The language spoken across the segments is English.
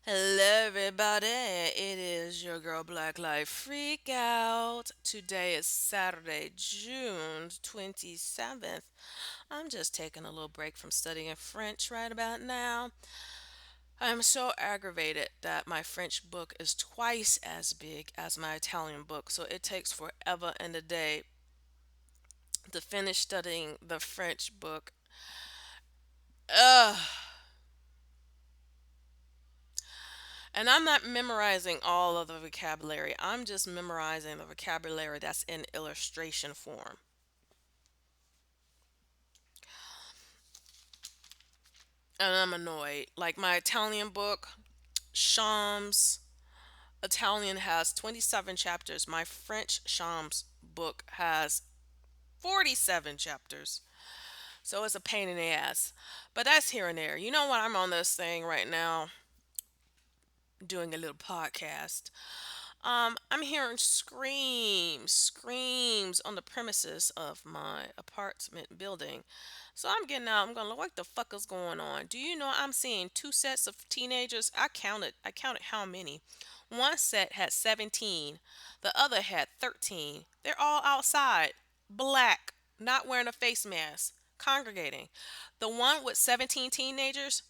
Hello, everybody. It is your girl Black Life Freak Out. Today is Saturday, June 27th. I'm just taking a little break from studying French right about now. I'm so aggravated that my French book is twice as big as my Italian book, so it takes forever and a day to finish studying the French book. Ugh. And I'm not memorizing all of the vocabulary. I'm just memorizing the vocabulary that's in illustration form. And I'm annoyed. Like my Italian book, Shams Italian has 27 chapters. My French Shams book has 47 chapters. So it's a pain in the ass. But that's here and there. You know what? I'm on this thing right now doing a little podcast. I'm hearing screams on the premises of my apartment building. So I'm getting out. I'm going, what the fuck is going on? Do you know I'm seeing two sets of teenagers? I counted how many. One set had 17. The other had 13. They're all outside, black, not wearing a face mask, congregating. The one with 17 teenagers,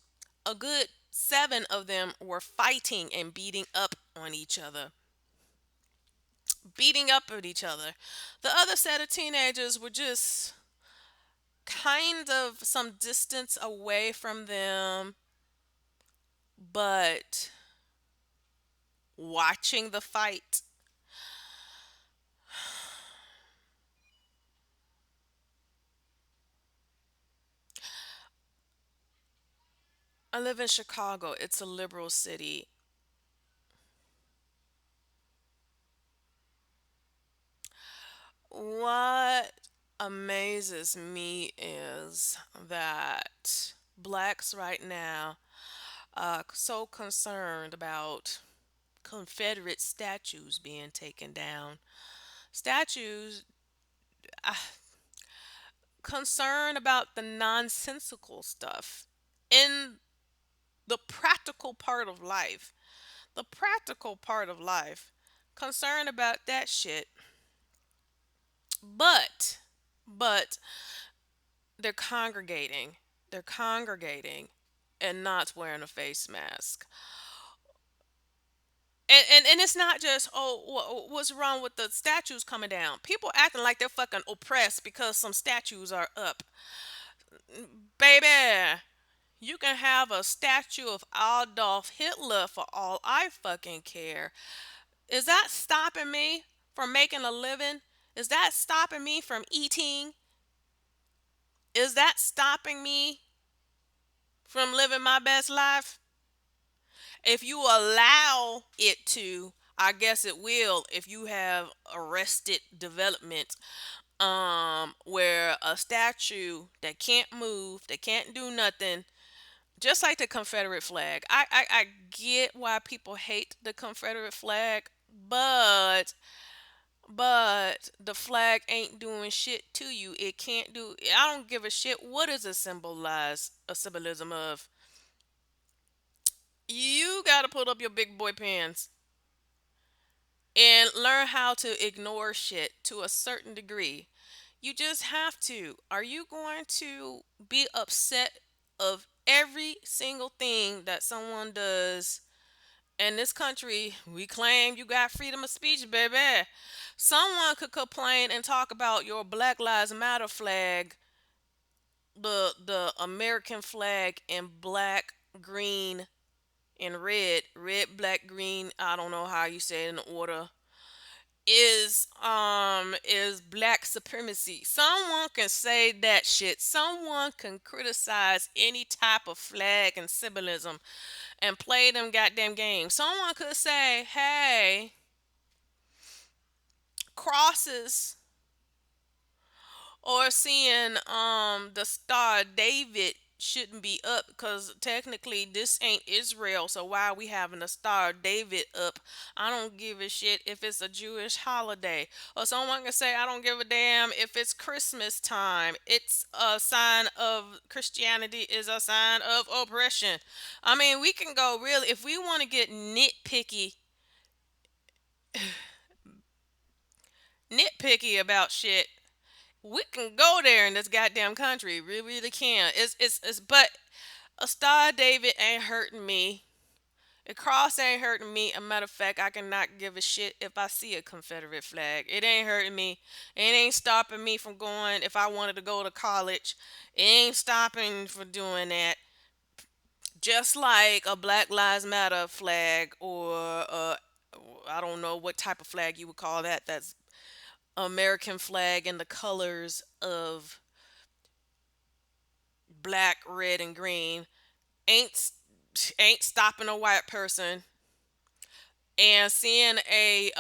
a good seven of them were fighting and beating up at each other. The other set of teenagers were just kind of some distance away from them, but watching the fight. I live in Chicago. It's a liberal city. What amazes me is that blacks right now are so concerned about Confederate statues being taken down. Statues, uh, concerned about the nonsensical stuff in the practical part of life. The practical part of life, concerned about that shit. But, but they're congregating. They're congregating and not wearing a face mask. And it's not just, oh, what's wrong with the statues coming down? People acting like they're fucking oppressed because some statues are up. Baby, you can have a statue of Adolf Hitler for all I fucking care. Is that stopping me from making a living? Is that stopping me from eating? Is that stopping me from living my best life? If you allow it to, I guess it will if you have arrested development where a statue that can't move, that can't do nothing, just like the Confederate flag. I get why people hate the Confederate flag, but the flag ain't doing shit to you. It can't do. I don't give a shit what is a symbolism of. You gotta put up your big boy pants and learn how to ignore shit to a certain degree. You just have to. Are you going to be upset of every single thing that someone does? In this country, we claim you got freedom of speech, baby. Someone could complain and talk about your Black Lives Matter flag, the American flag in black, green, and red, black, green. I don't know how you say it in order. Is black supremacy. Someone can say that shit. Someone can criticize any type of flag and symbolism and play them goddamn games. Someone could say, "Hey, crosses or seeing the star David shouldn't be up because technically this ain't Israel. So why are we having a Star of David up? I don't give a shit if it's a Jewish holiday. Or someone can say, I don't give a damn if it's Christmas time. It's a sign of Christianity is a sign of oppression. I mean, we can go really, if we want to get nitpicky about shit, we can go there in this goddamn country. We really can. But a Star of David ain't hurting me. A cross ain't hurting me. A matter of fact, I cannot give a shit if I see a Confederate flag. It ain't hurting me. It ain't stopping me from going if I wanted to go to college. It ain't stopping for doing that. Just like a Black Lives Matter flag or I don't know what type of flag you would call that. That's American flag in the colors of black, red, and green. Ain't ain't stopping a white person and seeing a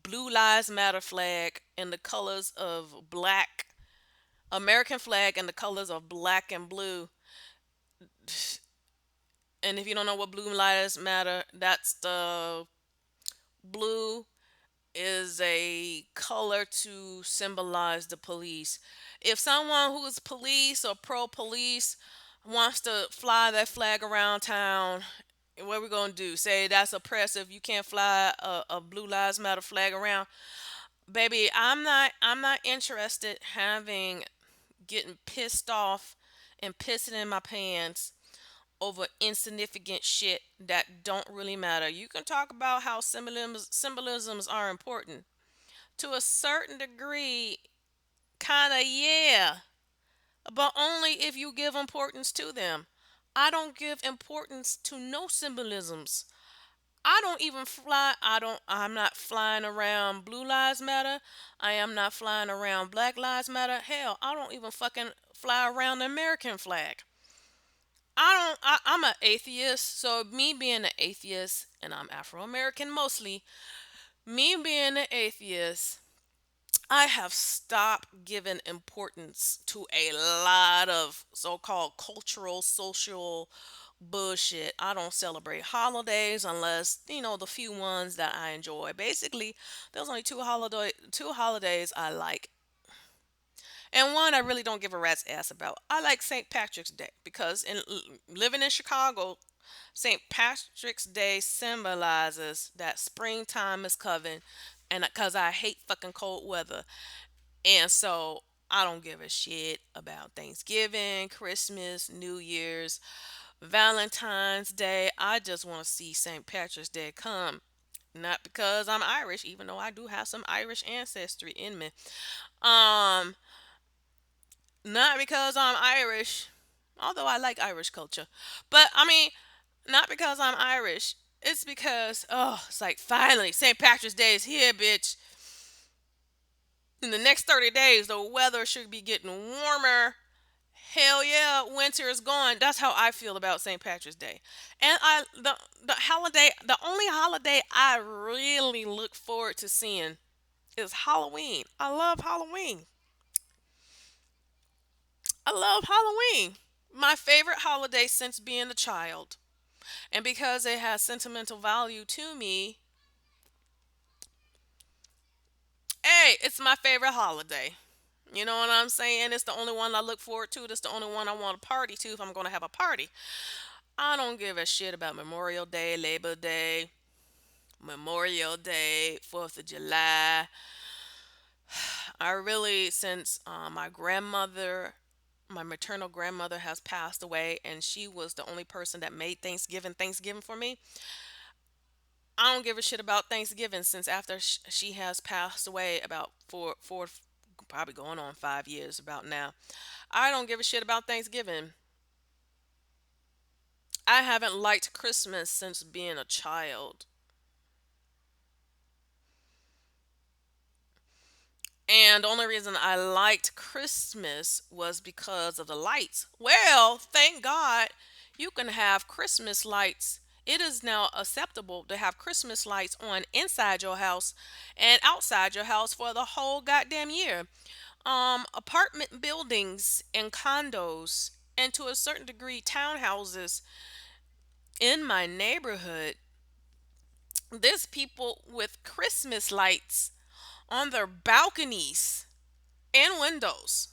blue lives matter flag in the colors of black, American flag in the colors of black and blue. And if you don't know what blue lives matter, that's the blue is a color to symbolize the police. If someone who is police or pro police wants to fly that flag around town, what we gonna do? Say that's oppressive. You can't fly a Blue Lives Matter flag around, baby. I'm not interested having getting pissed off and pissing in my pants over insignificant shit that don't really matter. You can talk about how symbolisms are important to a certain degree, kind of, yeah, but only if you give importance to them. I don't give importance to no symbolisms. I don't even fly. I'm not flying around Blue Lives Matter. I am not flying around Black Lives Matter. Hell, I don't even fucking fly around the American flag. I'm an atheist, so me being an atheist, and I'm Afro American mostly, me being an atheist, I have stopped giving importance to a lot of so called cultural, social bullshit. I don't celebrate holidays unless, the few ones that I enjoy. Basically, there's only two holidays I like. And one I really don't give a rat's ass about. I like St. Patrick's Day because living in Chicago, St. Patrick's Day symbolizes that springtime is coming, and because I hate fucking cold weather. And so I don't give a shit about Thanksgiving, Christmas, New Year's, Valentine's Day. I just want to see St. Patrick's Day come. Not because I'm Irish, even though I do have some Irish ancestry in me. Um, Not because I'm Irish, although I like Irish culture. But I mean, not because I'm Irish. It's because, oh, it's like finally St. Patrick's Day is here, bitch. In the next 30 days, the weather should be getting warmer. Hell yeah, winter is gone. That's how I feel about St. Patrick's Day. And the only holiday I really look forward to seeing is Halloween. I love Halloween. I love Halloween. My favorite holiday since being a child. And because it has sentimental value to me, hey, it's my favorite holiday. You know what I'm saying? It's the only one I look forward to. It's the only one I want to party to if I'm going to have a party. I don't give a shit about Memorial Day, Labor Day, Memorial Day, 4th of July. I really, since my maternal grandmother has passed away, and she was the only person that made Thanksgiving for me. I don't give a shit about Thanksgiving since after she has passed away about probably going on 5 years about now. I don't give a shit about Thanksgiving. I haven't liked Christmas since being a child. And the only reason I liked Christmas was because of the lights. Well, thank God you can have Christmas lights. It is now acceptable to have Christmas lights on inside your house and outside your house for the whole goddamn year. Apartment buildings and condos and to a certain degree, townhouses in my neighborhood, there's people with Christmas lights on their balconies and windows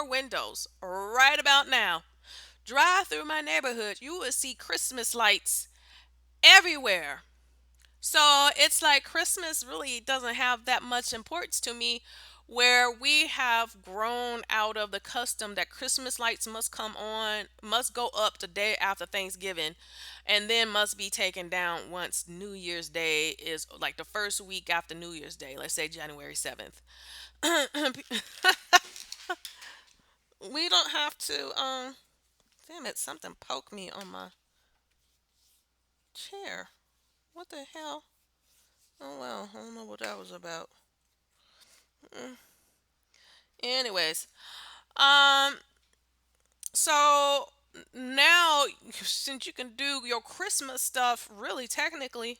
windows right about now. Drive through my neighborhood, you will see Christmas lights everywhere. So it's like Christmas really doesn't have that much importance to me, where we have grown out of the custom that Christmas lights must come on, must go up the day after Thanksgiving, and then must be taken down once New Year's Day is like the first week after New Year's Day, let's say January 7th. We don't have to, damn it, something poked me on my chair. What the hell? Oh well, I don't know what that was about. Anyways, um, so now since you can do your Christmas stuff really technically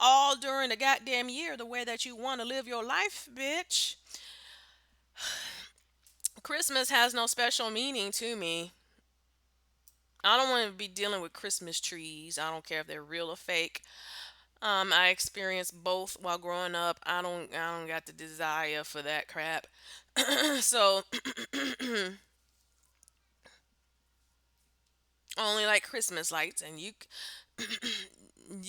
all during the goddamn year the way that you want to live your life, bitch, Christmas has no special meaning to me. I don't want to be dealing with Christmas trees. I don't care if they're real or fake. I experienced both while growing up. I don't got the desire for that crap. So only like Christmas lights, and you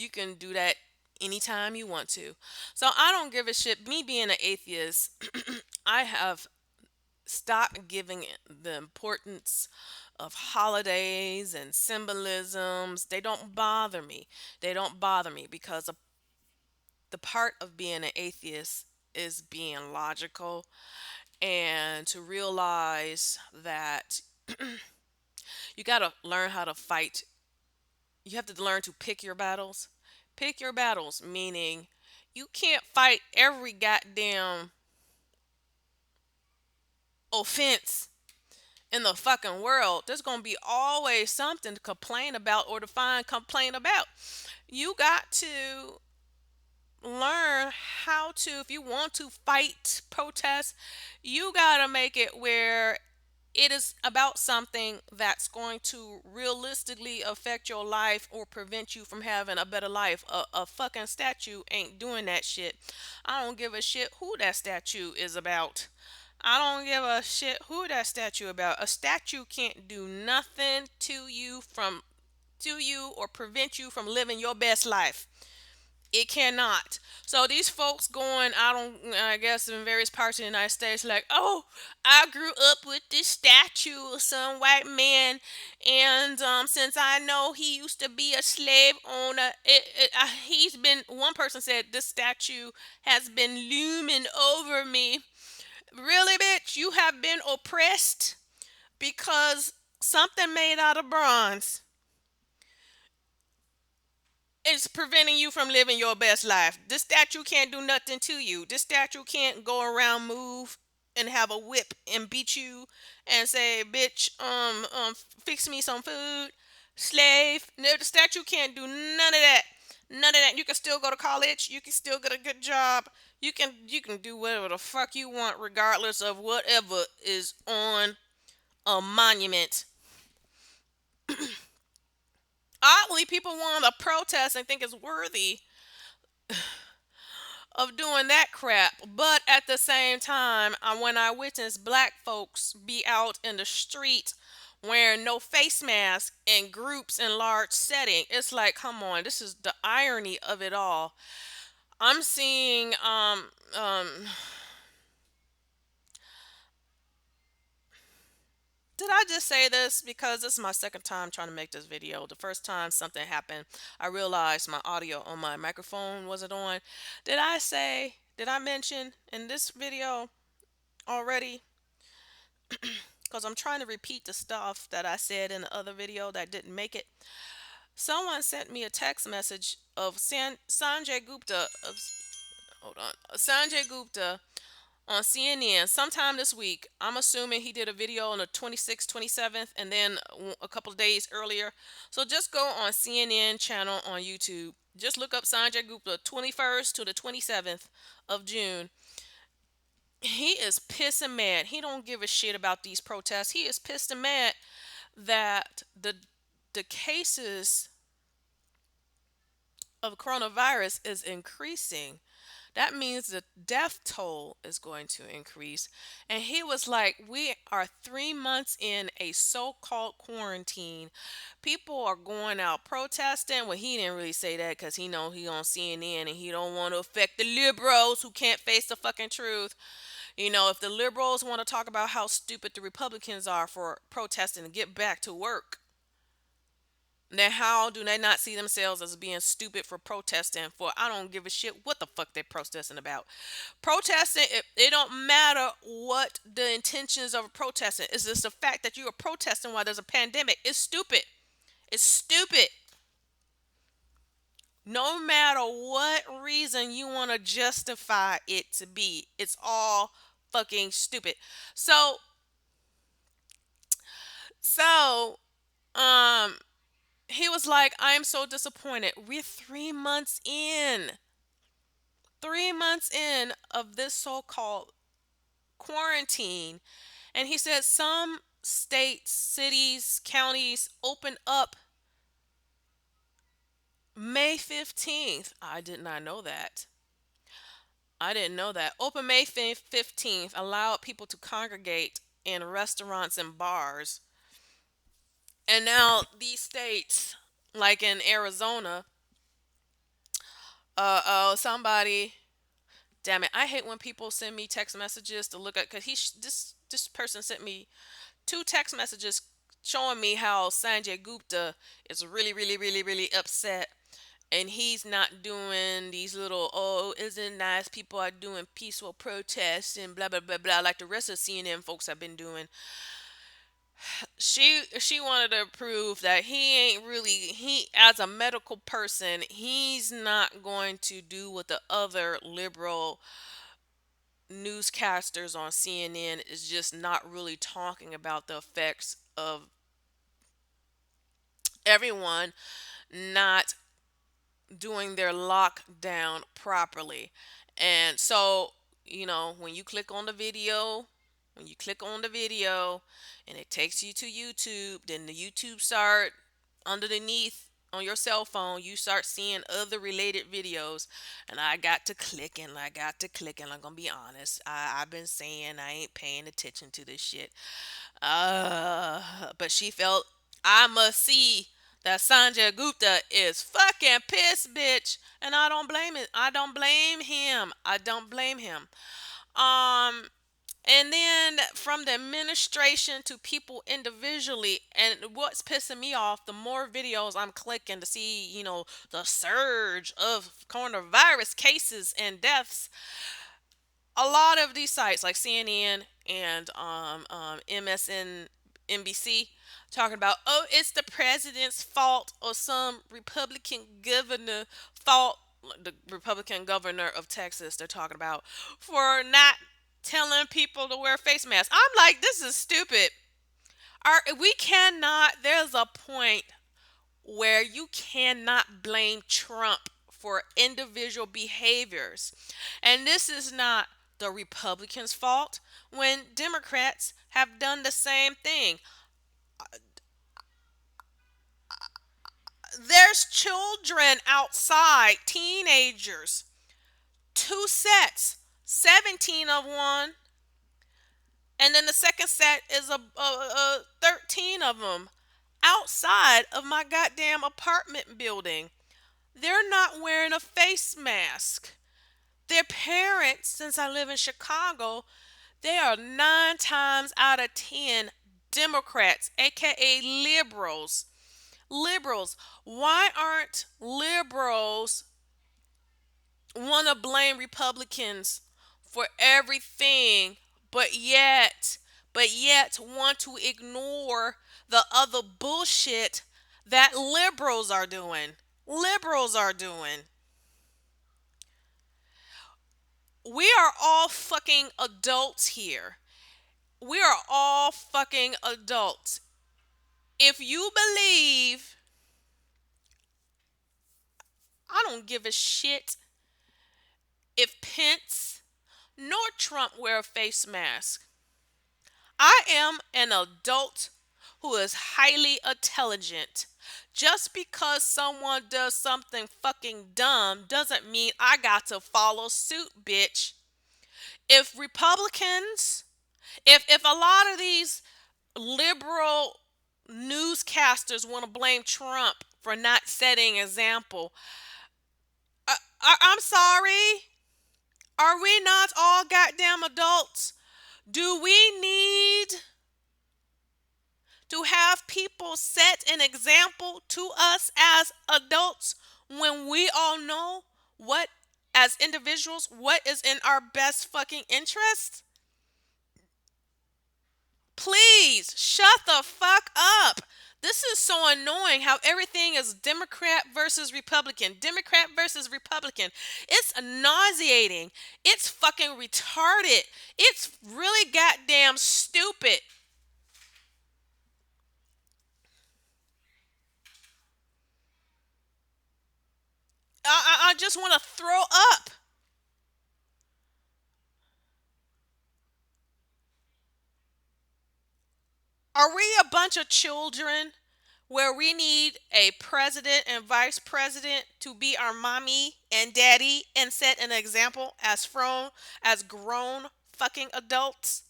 can do that anytime you want to. So I don't give a shit. Me being an atheist, I have stopped giving it the importance of holidays and symbolisms. They don't bother me. They don't bother me because the part of being an atheist is being logical and to realize that you got to learn how to fight. You have to learn to pick your battles. Pick your battles, meaning you can't fight every goddamn offense in the fucking world. There's going to be always something to complain about or to find complaint about. You got to learn how to, if you want to fight, protest, you got to make it where it is about something that's going to realistically affect your life or prevent you from having a better life. A fucking statue ain't doing that shit. I don't give a shit who that statue is about. I don't give a shit who that statue about. A statue can't do nothing to you or prevent you from living your best life. It cannot. So these folks going out on, I guess, in various parts of the United States, like, oh, I grew up with this statue of some white man, and since I know he used to be a slave owner, he's been. One person said this statue has been looming over me. Really, bitch, you have been oppressed because something made out of bronze is preventing you from living your best life. This statue can't do nothing to you. This statue can't go around, move, and have a whip and beat you and say, "Bitch, fix me some food, slave." No, the statue can't do none of that. None of that. You can still go to college. You can still get a good job. You can do whatever the fuck you want, regardless of whatever is on a monument. Oddly, people want to protest and think it's worthy of doing that crap. But at the same time, when I witness black folks be out in the street wearing no face mask in groups in large setting, it's like, come on, this is the irony of it all. I'm seeing did I just say this? Because this is my second time trying to make this video. The first time something happened, I realized my audio on my microphone wasn't on. Did I mention in this video already? Because I'm trying to repeat the stuff that I said in the other video that didn't make it. Someone sent me a text message of Sanjay Gupta. Hold on. Sanjay Gupta on CNN sometime this week. I'm assuming he did a video on the 26th, 27th, and then a couple of days earlier. So just go on CNN channel on YouTube. Just look up Sanjay Gupta, 21st to the 27th of June. He is pissed and mad. He don't give a shit about these protests. He is pissed and mad that the cases of coronavirus is increasing. That means the death toll is going to increase. And he was like, we are 3 months in a so-called quarantine. People are going out protesting. Well, he didn't really say that because he know he on CNN and he don't want to affect the liberals who can't face the fucking truth. If the liberals want to talk about how stupid the Republicans are for protesting and get back to work, then how do they not see themselves as being stupid for protesting for I don't give a shit what the fuck they're protesting about. Protesting, it don't matter what the intentions of protesting. It's just the fact that you are protesting while there's a pandemic. It's stupid. It's stupid. No matter what reason you want to justify it to be, it's all fucking stupid. So, um, he was like, I'm so disappointed. We're 3 months in. 3 months in of this so-called quarantine. And he said some states, cities, counties open up May 15th. I did not know that. I didn't know that. Open May 15th allowed people to congregate in restaurants and bars. And now these states, like in Arizona, somebody, damn it, I hate when people send me text messages to look at, because this person sent me two text messages showing me how Sanjay Gupta is really, really, really, really upset. And he's not doing these little, oh, isn't it nice? People are doing peaceful protests and blah, blah, blah, blah, like the rest of CNN folks have been doing. She wanted to prove that he ain't really, he, as a medical person, he's not going to do what the other liberal newscasters on CNN is just not really talking about the effects of everyone not doing their lockdown properly. And so, when you click on the video, when you click on the video and it takes you to YouTube, then the YouTube start underneath on your cell phone, you start seeing other related videos. And I got to clicking. I'm gonna be honest. I've been saying I ain't paying attention to this shit. But she felt I must see that Sanjay Gupta is fucking pissed, bitch. And I don't blame it. I don't blame him. I don't blame him. Um, and then from the administration to people individually, and what's pissing me off, the more videos I'm clicking to see, the surge of coronavirus cases and deaths, a lot of these sites like CNN and MSN, NBC, talking about, oh, it's the president's fault or some Republican governor fault. The Republican governor of Texas, they're talking about, for not telling people to wear face masks. I'm like, this is stupid. We cannot. There's a point where you cannot blame Trump for individual behaviors. And this is not the Republicans' fault when Democrats have done the same thing. There's children outside, teenagers, two sets, 17 of one, and then the second set is a 13 of them outside of my goddamn apartment building. They're not wearing a face mask. Their parents, since I live in Chicago, they are 9 times out of 10 Democrats, aka liberals. Liberals. Why aren't liberals want to blame Republicans for everything, but yet want to ignore the other bullshit that liberals are doing? Liberals are doing. We are all fucking adults here. We are all fucking adults. If you believe, I don't give a shit if Pence nor Trump wear a face mask. I am an adult who is highly intelligent. Just because someone does something fucking dumb doesn't mean I got to follow suit, bitch. If Republicans, if a lot of these liberal newscasters want to blame Trump for not setting example, I'm sorry. Are we not all goddamn adults? Do we need to have people set an example to us as adults when we all know what, as individuals, what is in our best fucking interest? Please shut the fuck up. This is so annoying how everything is Democrat versus Republican. Democrat versus Republican. It's nauseating. It's fucking retarded. It's really goddamn stupid. I just want to throw up. Are we a bunch of children where we need a president and vice president to be our mommy and daddy and set an example as grown fucking adults?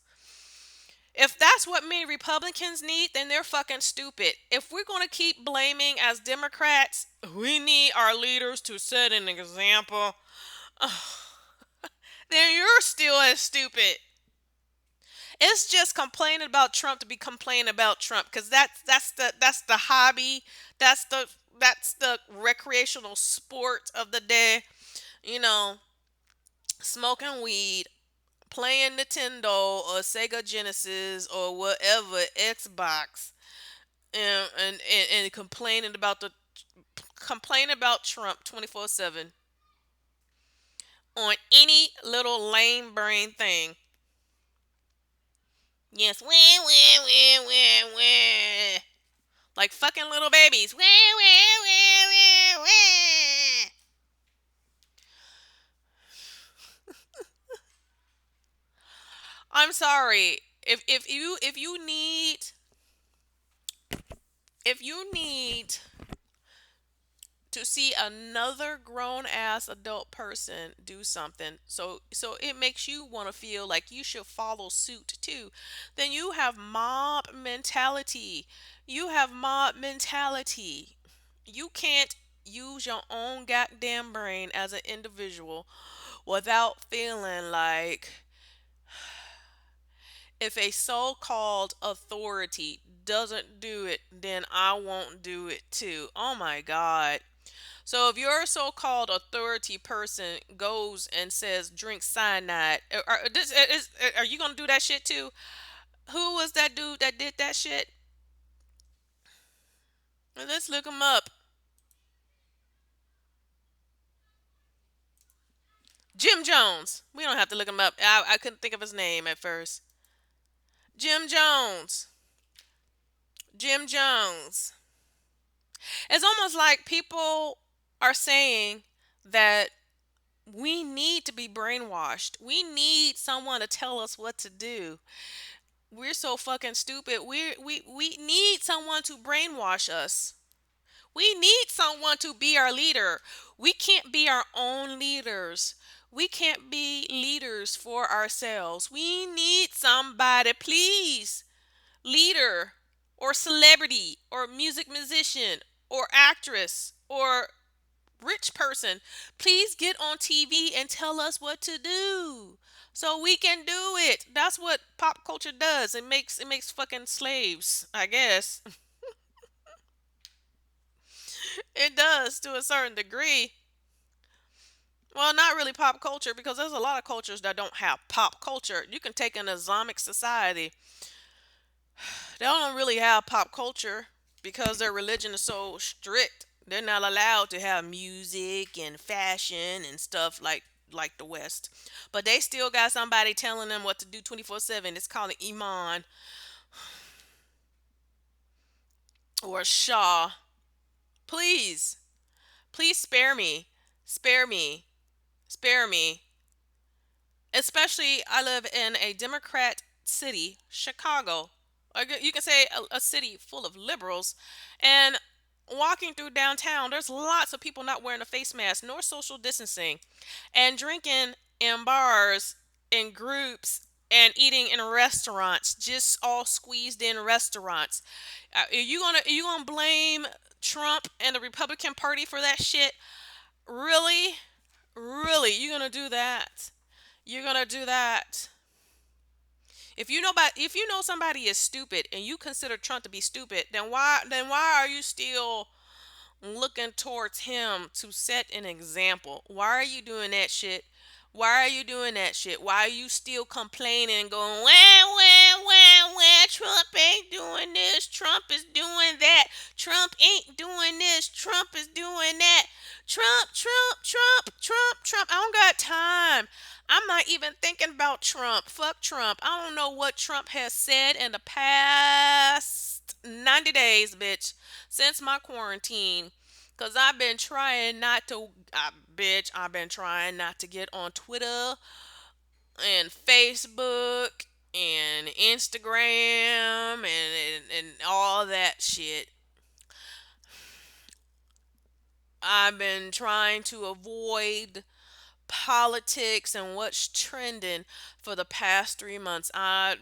If that's what many Republicans need, then they're fucking stupid. If we're going to keep blaming as Democrats, we need our leaders to set an example, then you're still as stupid. It's just complaining about Trump to be complaining about Trump because that's the hobby, that's the recreational sport of the day. You know, smoking weed, playing Nintendo or Sega Genesis or whatever Xbox, and complaining about Trump 24/7 on any little lame brain thing. Yes, wah, wah, wah, wah, wah. Like fucking little babies. Wah, wah, wah, wah, wah. I'm sorry. If you need to see another grown ass adult person do something, so it makes you want to feel like you should follow suit too, then you have mob mentality. You have mob mentality. You can't use your own goddamn brain as an individual without feeling like if a so-called authority doesn't do it, then I won't do it too. Oh my god. So if your so-called authority person goes and says drink cyanide, are you gonna do that shit too? Who was that dude that did that shit? Let's look him up. Jim Jones. We don't have to look him up. I couldn't think of his name at first. Jim Jones. Jim Jones. It's almost like people are saying that we need to be brainwashed. We need someone to tell us what to do. We're so fucking stupid. We need someone to brainwash us. We need someone to be our leader. We can't be our own leaders. We can't be leaders for ourselves. We need somebody, please. Leader or celebrity or music musician or actress or rich person, please get on TV and tell us what to do so we can do it. That's what pop culture does. It makes fucking slaves, I guess. It does to a certain degree. Well, not really pop culture because there's a lot of cultures that don't have pop culture. You can take an Islamic society. They don't really have pop culture because their religion is so strict. They're not allowed to have music and fashion and stuff like the West. But they still got somebody telling them what to do 24/7. It's called an imam or a shah. Please, please spare me. Spare me. Spare me. Especially, I live in a Democrat city, Chicago. You can say a city full of liberals. And walking through downtown, there's lots of people not wearing a face mask nor social distancing and drinking in bars in groups and eating in restaurants, just all squeezed in restaurants. Are you gonna blame Trump and the Republican Party for that shit? Really? Really? You gonna do that? You're gonna do that? If you know somebody is stupid and you consider Trump to be stupid, then why are you still looking towards him to set an example? Why are you doing that shit? Why are you doing that shit? Why are you still complaining and going, well, Trump ain't doing this, Trump is doing that, Trump ain't doing this, Trump is doing that, Trump. I don't got time. I'm not even thinking about Trump. Fuck Trump. I don't know what Trump has said in the past 90 days, bitch, since my quarantine. Cause I've been trying not to get on Twitter and Facebook and Instagram and all that shit. I've been trying to avoid politics and what's trending for the past 3 months. I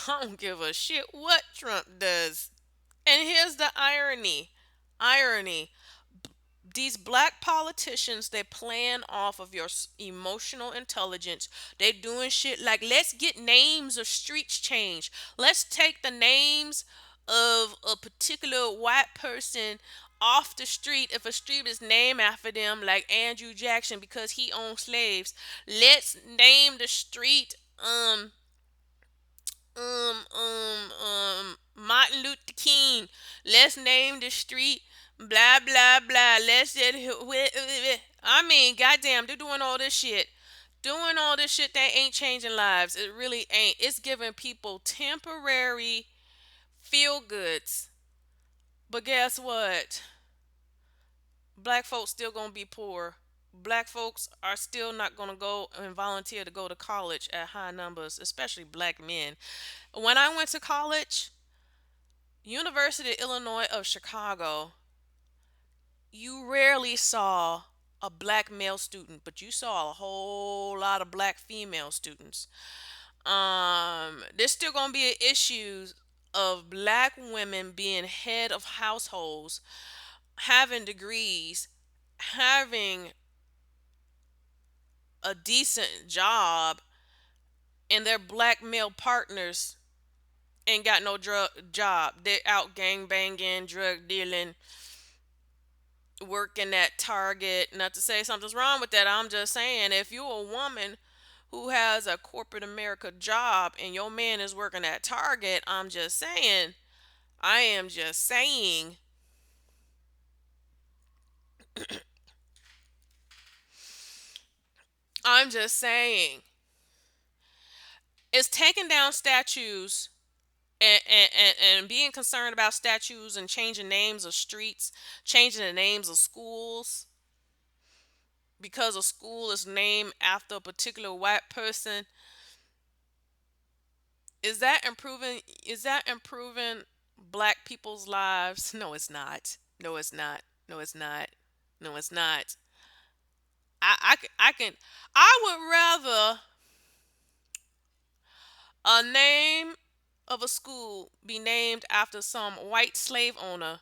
don't give a shit what Trump does. And here's the irony. These black politicians, they playing off of your emotional intelligence. They doing shit like, let's get names of streets changed. Let's take the names of a particular white person off the street if a street is named after them, like Andrew Jackson because he owned slaves. Let's name the street Martin Luther King. Let's name the street blah blah blah. Let's just I mean, goddamn, they're doing all this shit. Doing all this shit that ain't changing lives. It really ain't. It's giving people temporary feel goods. But guess what? Black folks still gonna be poor. Black folks are still not gonna go and volunteer to go to college at high numbers, especially black men. When I went to college, University of Illinois of Chicago, you rarely saw a black male student, but you saw a whole lot of black female students. There's still gonna be an issue of black women being head of households, having degrees, having a decent job, and their black male partners ain't got no drug job. They're out gang banging, drug dealing, working at Target. Not to say something's wrong with that. I'm just saying if you're a woman who has a corporate America job and your man is working at Target, I am just saying, I'm just saying, it's taking down statues and being concerned about statues and changing names of streets, changing the names of schools because a school is named after a particular white person. Is that improving black people's lives? No, it's not. No, it's not. No, it's not. No, it's not. I would rather a name of a school be named after some white slave owner,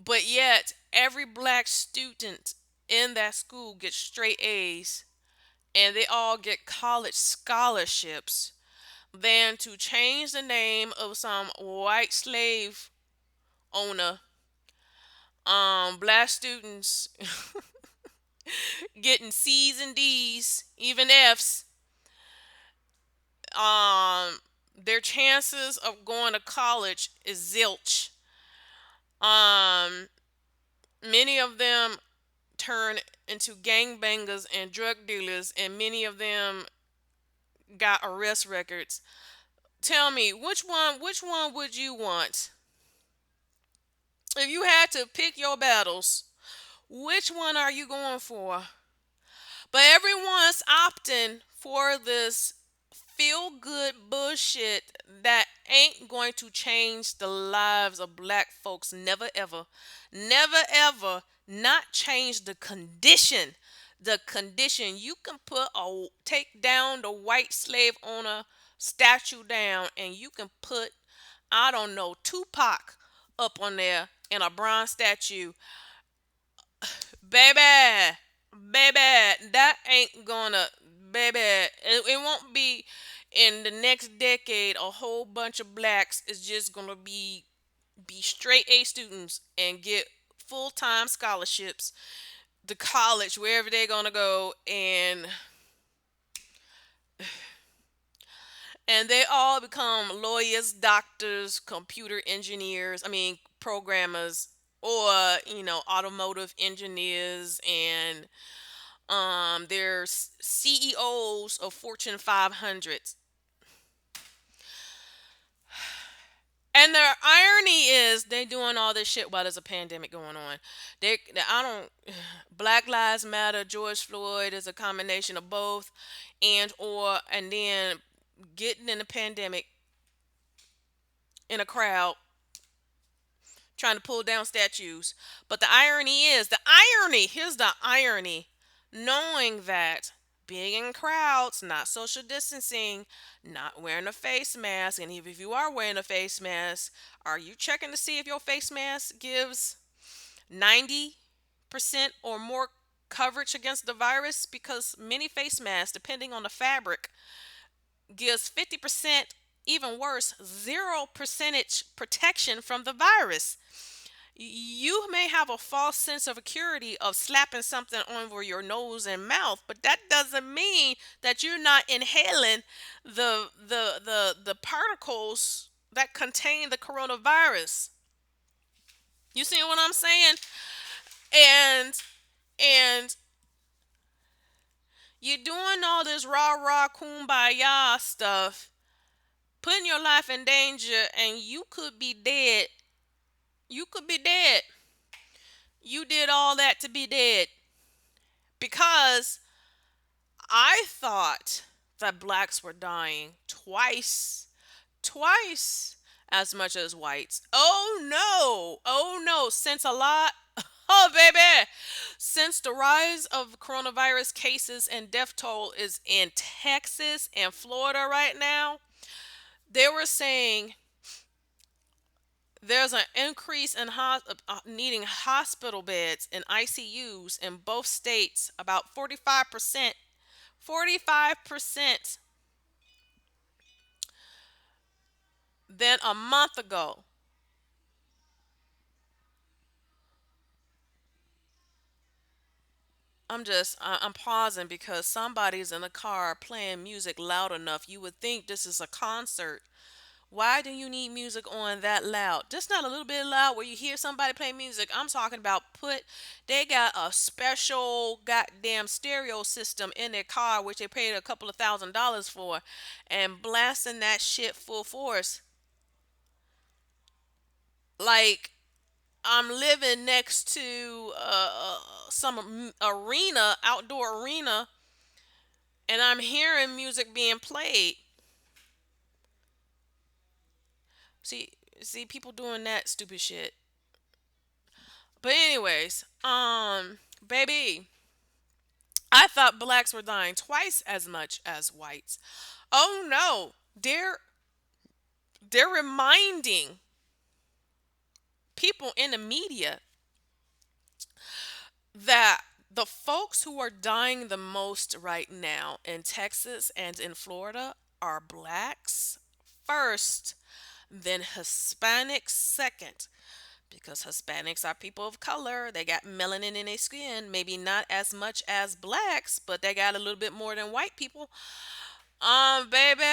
but yet every black student in that school gets straight A's and they all get college scholarships than to change the name of some white slave owner. Black students getting C's and D's, even F's. Um, their chances of going to college is zilch. Um, Many of them turn into gangbangers and drug dealers, and many of them got arrest records. Tell me, which one would you want? If you had to pick your battles, which one are you going for? But everyone's opting for this feel good bullshit that ain't going to change the lives of black folks. Never ever. Never ever. Not change the condition. The condition. You can take down the white slave owner statue down, and you can put, I don't know, Tupac up on there in a bronze statue. Baby, baby, that ain't gonna, baby, it won't be in the next decade. A whole bunch of blacks is just gonna be straight A students and get full-time scholarships to college wherever they're gonna go, and they all become lawyers, doctors, computer engineers, I mean programmers, or automotive engineers, and they're CEOs of Fortune 500s. And the irony is they doing all this shit while there's a pandemic going on. I don't. Black Lives Matter, George Floyd is a combination of both, and then getting in a pandemic in a crowd trying to pull down statues. But here's the irony, knowing that being in crowds, not social distancing, not wearing a face mask, and even if you are wearing a face mask, are you checking to see if your face mask gives 90% or more coverage against the virus? Because many face masks, depending on the fabric, gives 50%, even worse, 0% protection from the virus. You may have a false sense of security of slapping something over your nose and mouth, but that doesn't mean that you're not inhaling the particles that contain the coronavirus. You see what I'm saying? And and you're doing all this rah rah kumbaya stuff, putting your life in danger, and you could be dead. You could be dead. You did all that to be dead. Because I thought that blacks were dying twice as much as whites. Oh no, oh no, since a lot, oh baby, since the rise of coronavirus cases and death toll is in Texas and Florida right now, they were saying there's an increase in needing hospital beds and ICUs in both states, about 45%. 45% than a month ago. I'm pausing because somebody's in the car playing music loud enough. You would think this is a concert. Why do you need music on that loud? Just not a little bit loud where you hear somebody play music. I'm talking about they got a special goddamn stereo system in their car, which they paid a couple of $1,000s for, and blasting that shit full force. Like, I'm living next to some arena, outdoor arena, and I'm hearing music being played. See, see, people doing that stupid shit. But anyways, baby, I thought blacks were dying twice as much as whites. Oh no, they're reminding people in the media that the folks who are dying the most right now in Texas and in Florida are blacks first, then Hispanics second. Because Hispanics are people of color, they got melanin in their skin, maybe not as much as blacks, but they got a little bit more than white people. Baby,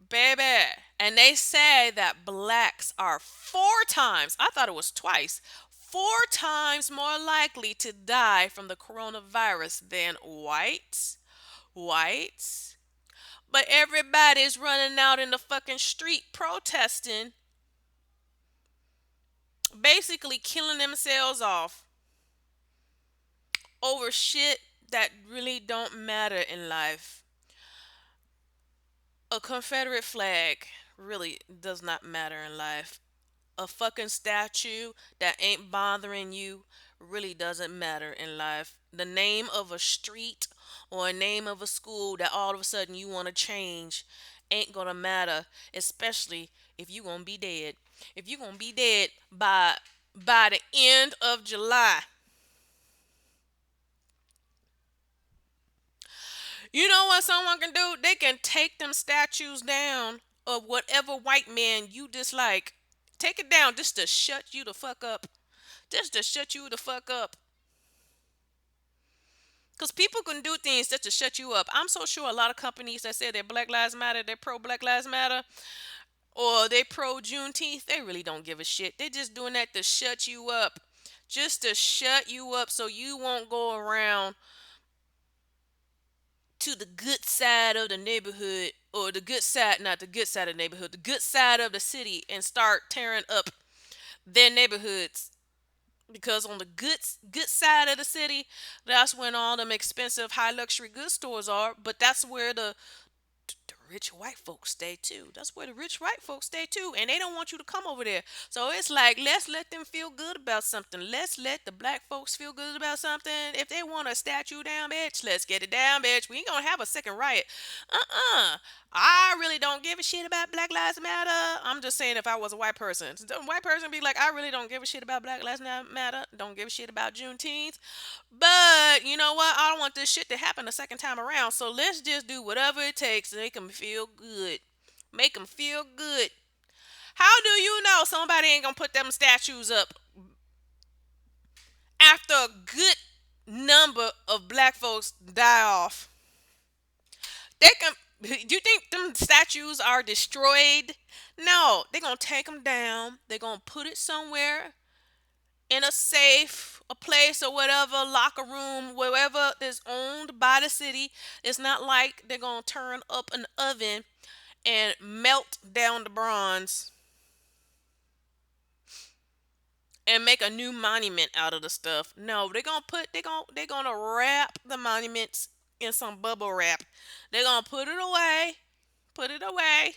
baby. And they say that blacks are four times, I thought it was twice, four times more likely to die from the coronavirus than whites. Whites. But everybody's running out in the fucking street protesting, basically killing themselves off over shit that really don't matter in life. A Confederate flag really does not matter in life. A fucking statue that ain't bothering you really doesn't matter in life. The name of a street or a name of a school that all of a sudden you want to change ain't gonna matter, especially if you gonna be dead. If you gonna be dead by the end of July, you know what someone can do? They can take them statues down of whatever white man you dislike. Take it down just to shut you the fuck up. Just to shut you the fuck up. Because people can do things just to shut you up. I'm so sure a lot of companies that say they're Black Lives Matter, they're pro Black Lives Matter, or they pro Juneteenth, they really don't give a shit. They're just doing that to shut you up. Just to shut you up so you won't go around to the good side of the neighborhood, or the good side, not the good side of the neighborhood, the good side of the city, and start tearing up their neighborhoods. Because on the good side of the city, that's when all them expensive high luxury goods stores are. But that's where the rich white folks stay too. That's where the rich white folks stay too, and they don't want you to come over there. So it's like, let's let them feel good about something. Let's let the black folks feel good about something. If they want a statue down, bitch, let's get it down, bitch. We ain't gonna have a second riot. I really don't give a shit about Black Lives Matter. I'm just saying, if I was a white person, the white person be like, I really don't give a shit about Black Lives Matter. Don't give a shit about Juneteenth. But you know what? I don't want this shit to happen a second time around. So let's just do whatever it takes to make them feel good. Make them feel good. How do you know somebody ain't gonna put them statues up after a good number of black folks die off? They can. Do you think them statues are destroyed? No, they're gonna take them down. They're gonna put it somewhere in a safe, a place or whatever, locker room, wherever is owned by the city. It's not like they're gonna turn up an oven and melt down the bronze and make a new monument out of the stuff. No, they're gonna wrap the monuments in some bubble wrap. They're gonna put it away, put it away.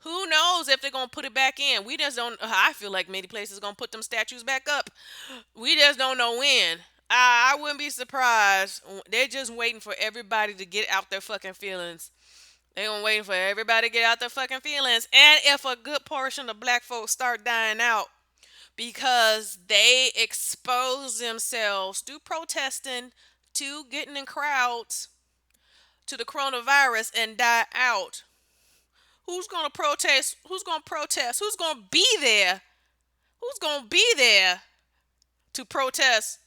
Who knows if they're gonna put it back in? We just don't. I feel like many places gonna put them statues back up. We just don't know when. I wouldn't be surprised. They're just waiting for everybody to get out their fucking feelings. They're gonna waiting for everybody to get out their fucking feelings. And if a good portion of black folks start dying out because they expose themselves to protesting, to getting in crowds, to the coronavirus and die out, who's gonna protest? Who's gonna protest? Who's gonna be there? Who's gonna be there to protest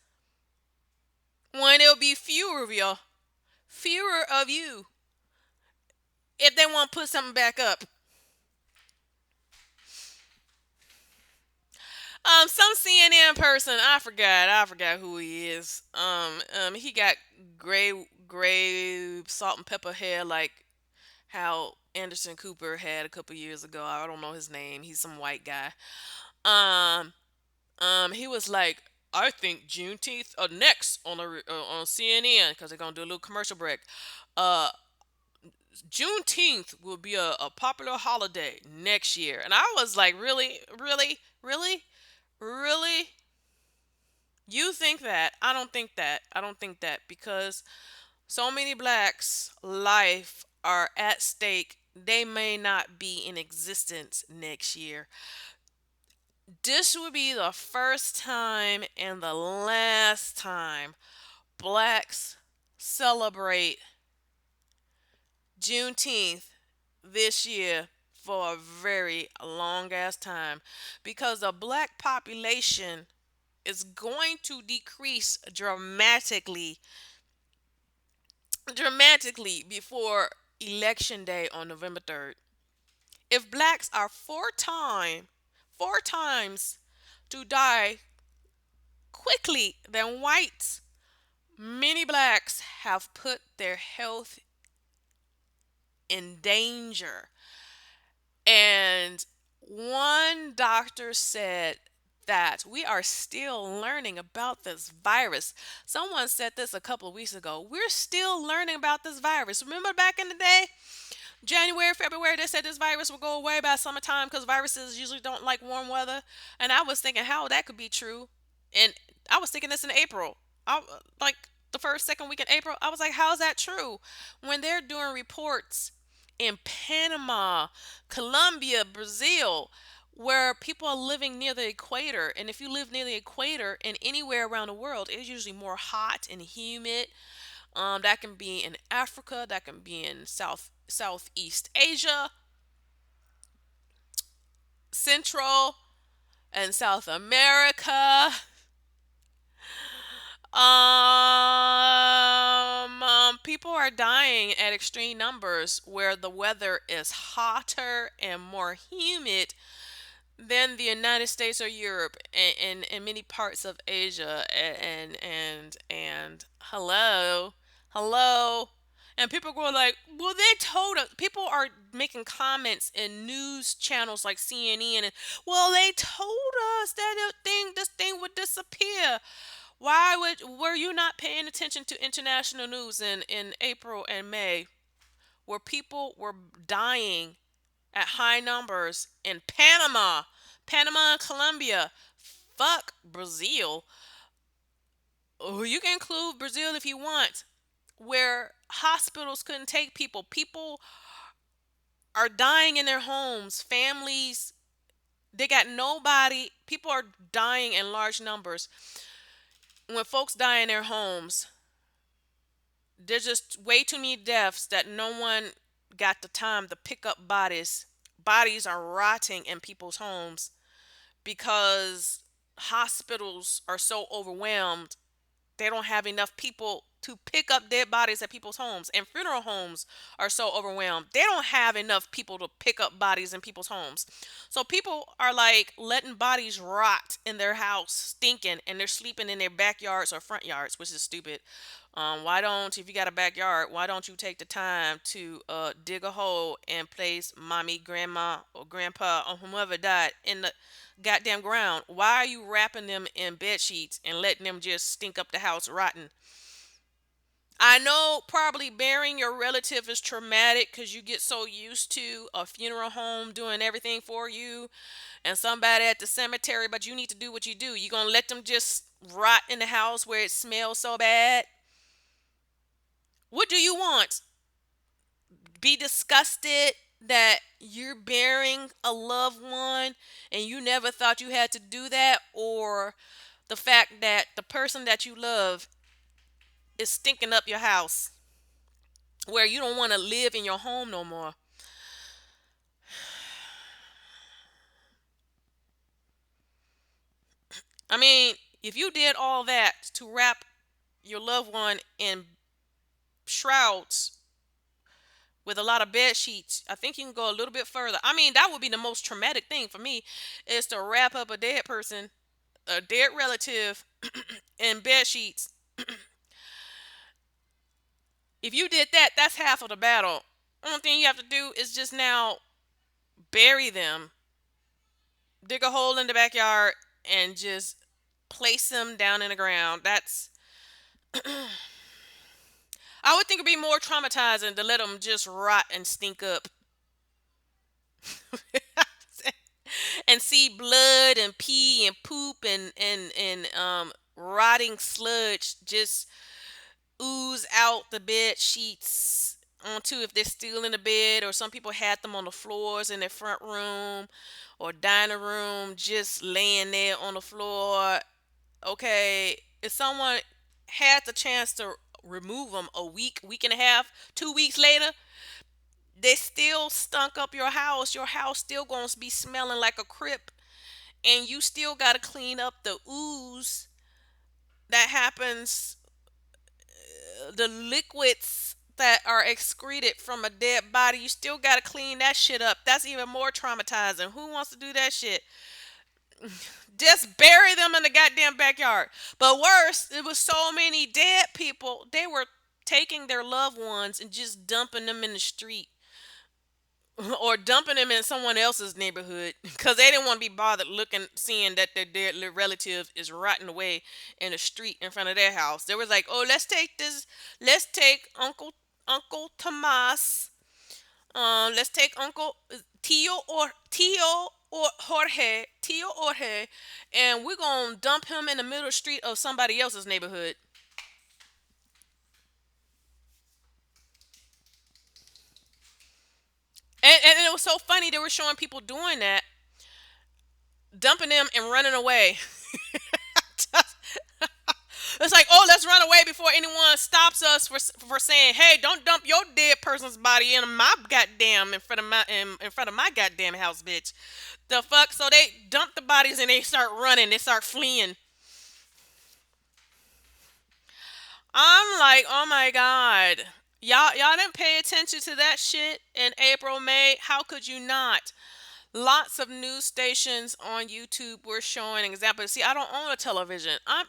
when it'll be fewer of you, if they want to put something back up? Some CNN person, I forgot who he is. He got gray salt and pepper hair like how Anderson Cooper had a couple years ago. I don't know his name. He's some white guy. Um, he was like, I think Juneteenth next on CNN, because they're gonna do a little commercial break. Uh, Juneteenth will be a popular holiday next year, and I was like, really, really, really, really? You think that? I don't think that. I don't think that, because so many blacks' life are at stake. They may not be in existence next year. This will be the first time and the last time blacks celebrate Juneteenth this year for a very long ass time, because the black population is going to decrease dramatically before election day on November 3rd. If blacks are four times to die quickly than whites, many blacks have put their health in danger. And one doctor said that we are still learning about this virus. Someone said this a couple of weeks ago. We're still learning about this virus. Remember back in the day, January, February, they said this virus will go away by summertime because viruses usually don't like warm weather. And I was thinking how that could be true. And I was thinking this in April. Like the first, second week in April. I was like, how's that true? When they're doing reports in Panama, Colombia, Brazil, where people are living near the equator. And if you live near the equator and anywhere around the world, it's usually more hot and humid. That can be in Africa, that can be in Southeast Asia, Central and South America. People are dying at extreme numbers where the weather is hotter and more humid than the United States or Europe and many parts of Asia and hello. And people go like, well, they told us. People are making comments in news channels like CNN, and well, they told us that this thing would disappear. Were you not paying attention to international news in April and May, where people were dying at high numbers in Panama and Colombia? Fuck Brazil. Oh, you can include Brazil if you want, where hospitals couldn't take people. People are dying in their homes. Families, they got nobody. People are dying in large numbers. When folks die in their homes, there's just way too many deaths that no one got the time to pick up bodies. Bodies are rotting in people's homes because hospitals are so overwhelmed. They don't have enough people to pick up dead bodies at people's homes, and funeral homes are so overwhelmed. They don't have enough people to pick up bodies in people's homes. So people are like letting bodies rot in their house, stinking, and they're sleeping in their backyards or front yards, which is stupid. Why don't, if you got a backyard, why don't you take the time to dig a hole and place mommy, grandma, or grandpa, or whomever died in the goddamn ground? Why are you wrapping them in bed sheets and letting them just stink up the house rotten? I know probably burying your relative is traumatic because you get so used to a funeral home doing everything for you and somebody at the cemetery, but you need to do what you do. You gonna let them just rot in the house where it smells so bad? What do you want? Be disgusted that you're burying a loved one and you never thought you had to do that, or the fact that the person that you love is stinking up your house where you don't want to live in your home no more? I mean, if you did all that to wrap your loved one in shrouds with a lot of bed sheets, I think you can go a little bit further. I mean, that would be the most traumatic thing for me, is to wrap up a dead person, a dead relative, in bed sheets. If you did that, that's half of the battle. Only thing you have to do is just now bury them, dig a hole in the backyard, and just place them down in the ground. That's, I would think it'd be more traumatizing to let them just rot and stink up and see blood and pee and poop and rotting sludge just ooze out the bed sheets onto, if they're still in the bed, or some people had them on the floors in their front room or dining room, just laying there on the floor. Okay, if someone had the chance to remove them a week and a half, 2 weeks later, they still stunk up your house still gonna be smelling like a crypt, and you still gotta clean up the ooze that happens, the liquids that are excreted from a dead body. You still got to clean that shit up. That's even more traumatizing. Who wants to do that shit? Just bury them in the goddamn backyard. But worse, it was so many dead people. They were taking their loved ones and just dumping them in the street. or dumping them in someone else's neighborhood because they didn't want to be bothered looking, seeing that their dead relative is rotting away in the street in front of their house. They was like, "Oh, let's take Uncle Tomas. Let's take Uncle Tio or Jorge, and we're gonna dump him in the middle street of somebody else's neighborhood." And it was so funny they were showing people doing that, dumping them and running away. It's like, oh, let's run away before anyone stops us for saying, "Hey, don't dump your dead person's body in my goddamn in front of my goddamn house, bitch." The fuck? So they dump the bodies and they start running. They start fleeing. I'm like, oh my god, y'all didn't pay attention to that shit in April, May. How could you not? Lots of news stations on YouTube were showing examples. See, I don't own a television. I'm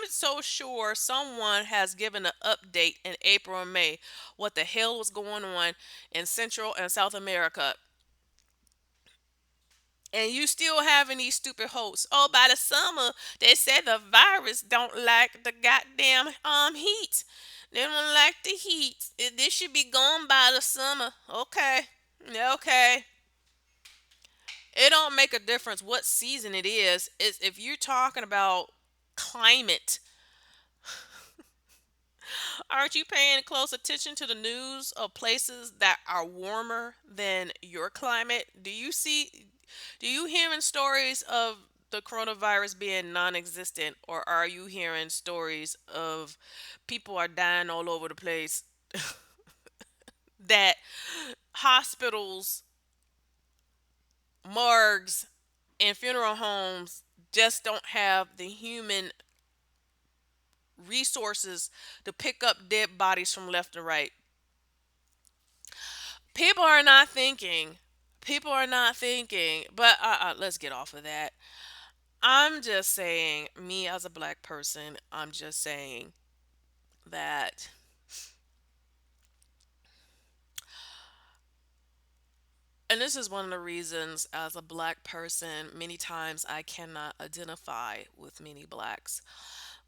so sure someone has given an update in April and May what the hell was going on in Central and South America. And you still having these stupid hosts. Oh, by the summer, they said the virus don't like the goddamn heat. They don't like the heat. This should be gone by the summer. Okay. Okay. It don't make a difference what season it is. It's, if you're talking about climate, aren't you paying close attention to the news of places that are warmer than your climate? Do you hearing stories of the coronavirus being non-existent, or are you hearing stories of people are dying all over the place, that hospitals, morgues, and funeral homes just don't have the human resources to pick up dead bodies from left and right? People are not thinking. People are not thinking. But let's get off of that. I'm just saying, me as a black person, I'm just saying that, and this is one of the reasons as a black person, many times I cannot identify with many blacks.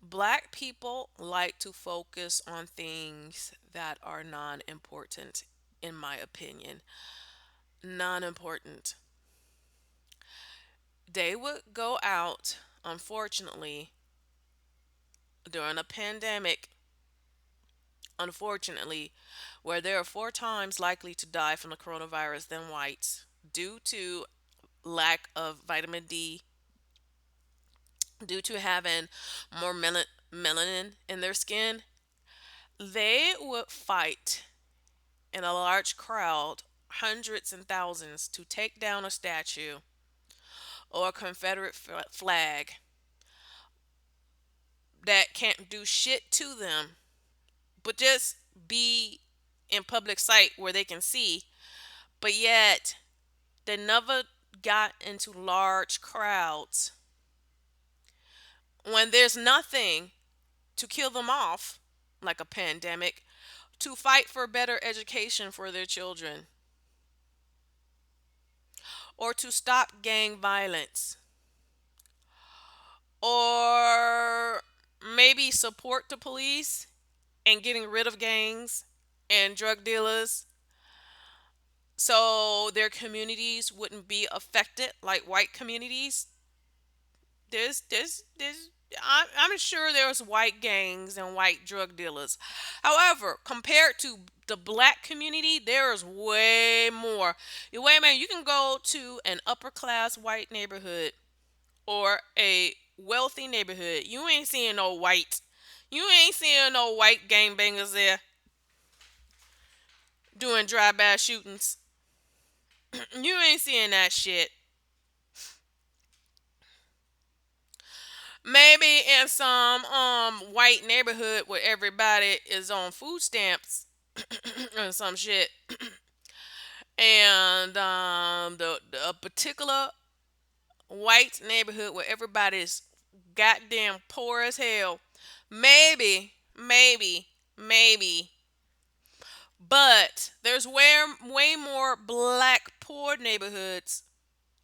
Black people like to focus on things that are non important, in my opinion. Non important. They would go out, unfortunately, during a pandemic, unfortunately, where they are four times likely to die from the coronavirus than whites due to lack of vitamin D, due to having more melanin in their skin. They would fight in a large crowd, hundreds and thousands, to take down a statue or a Confederate flag that can't do shit to them, but just be in public sight where they can see. But yet, they never got into large crowds when there's nothing to kill them off, like a pandemic, to fight for better education for their children, or to stop gang violence, or maybe support the police and getting rid of gangs and drug dealers so their communities wouldn't be affected like white communities. I'm sure there's white gangs and white drug dealers. However, compared to the black community, there is way more. Wait a minute, you can go to an upper class white neighborhood or a wealthy neighborhood. You ain't seeing no white. You ain't seeing no white gangbangers there doing drive-by shootings. You ain't seeing that shit. Maybe in some white neighborhood where everybody is on food stamps or some shit, and the a particular white neighborhood where everybody's goddamn poor as hell. Maybe, maybe, maybe. But there's way more black poor neighborhoods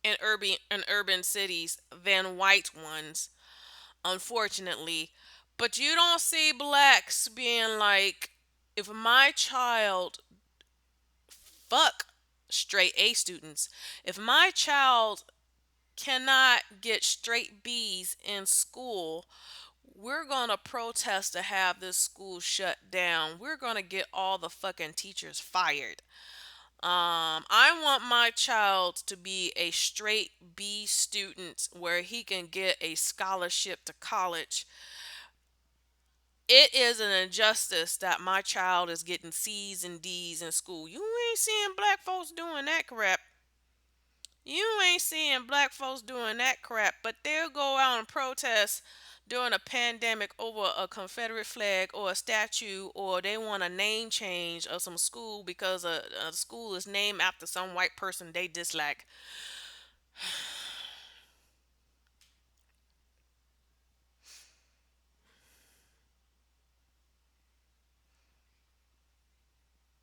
in urban cities than white ones, unfortunately. But you don't see blacks being like, if my child, fuck straight A students, if my child cannot get straight B's in school, we're gonna protest to have this school shut down. We're gonna get all the fucking teachers fired. I want my child to be a straight B student where he can get a scholarship to college. It is an injustice that my child is getting C's and D's in school. You ain't seeing black folks doing that crap. You ain't seeing black folks doing that crap, but they'll go out and protest during a pandemic over a Confederate flag or a statue, or they want a name change of some school because a school is named after some white person they dislike.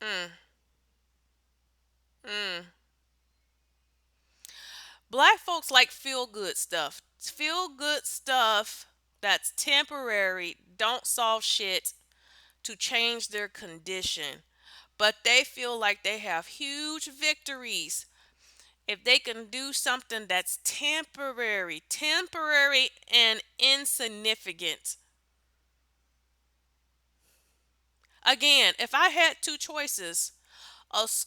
Mm, mm. Black folks like feel good stuff. Feel good stuff that's temporary, don't solve shit to change their condition. But they feel like they have huge victories if they can do something that's temporary and insignificant. Again, if I had two choices,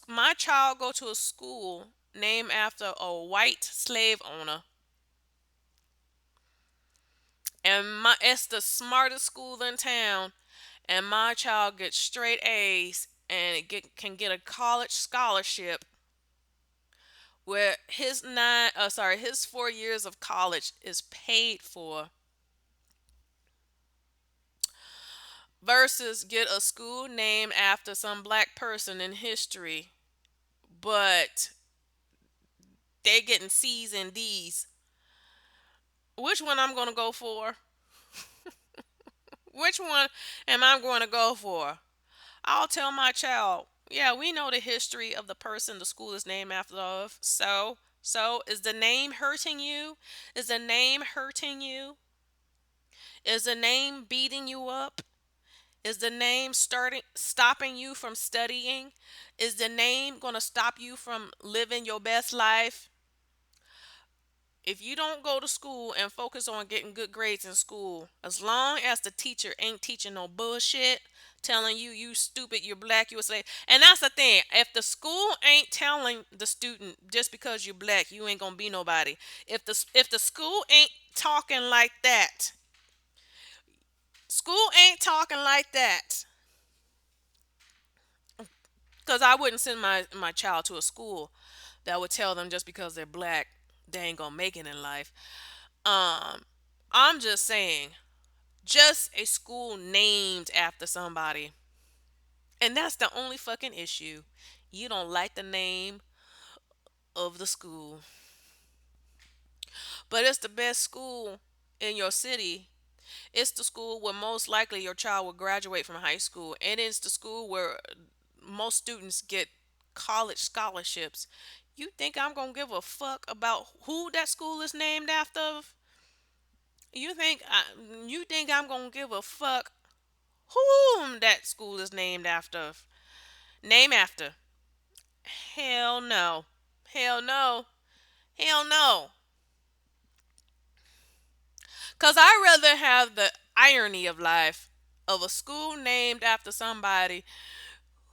my child go to a school named after a white slave owner, and it's the smartest school in town, and my child gets straight A's and can get a college scholarship where his 4 years of college is paid for, versus get a school named after some black person in history, but they getting C's and D's. Which one I'm gonna go for? Which one am I going to go for? I'll tell my child, yeah, we know the history of the person the school is named after of. So is the name hurting you? Is the name hurting you? Is the name beating you up? Is the name stopping you from studying? Is the name going to stop you from living your best life? If you don't go to school and focus on getting good grades in school, as long as the teacher ain't teaching no bullshit, telling you you stupid, you're black, you're a slave. And that's the thing. If the school ain't telling the student just because you're black, you ain't gonna be nobody. If the school ain't talking like that, school ain't talking like that. Because I wouldn't send my child to a school that would tell them just because they're black, they ain't gonna make it in life. Um, I'm just saying, just a school named after somebody. And that's the only fucking issue. You don't like the name of the school, but it's the best school in your city. It's the school where most likely your child will graduate from high school, and it's the school where most students get college scholarships. You think I'm gonna give a fuck about who that school is named after? You think I'm gonna give a fuck whom that school is named after? Name after? Hell no. Hell no. Hell no. Cause I rather have the irony of life of a school named after somebody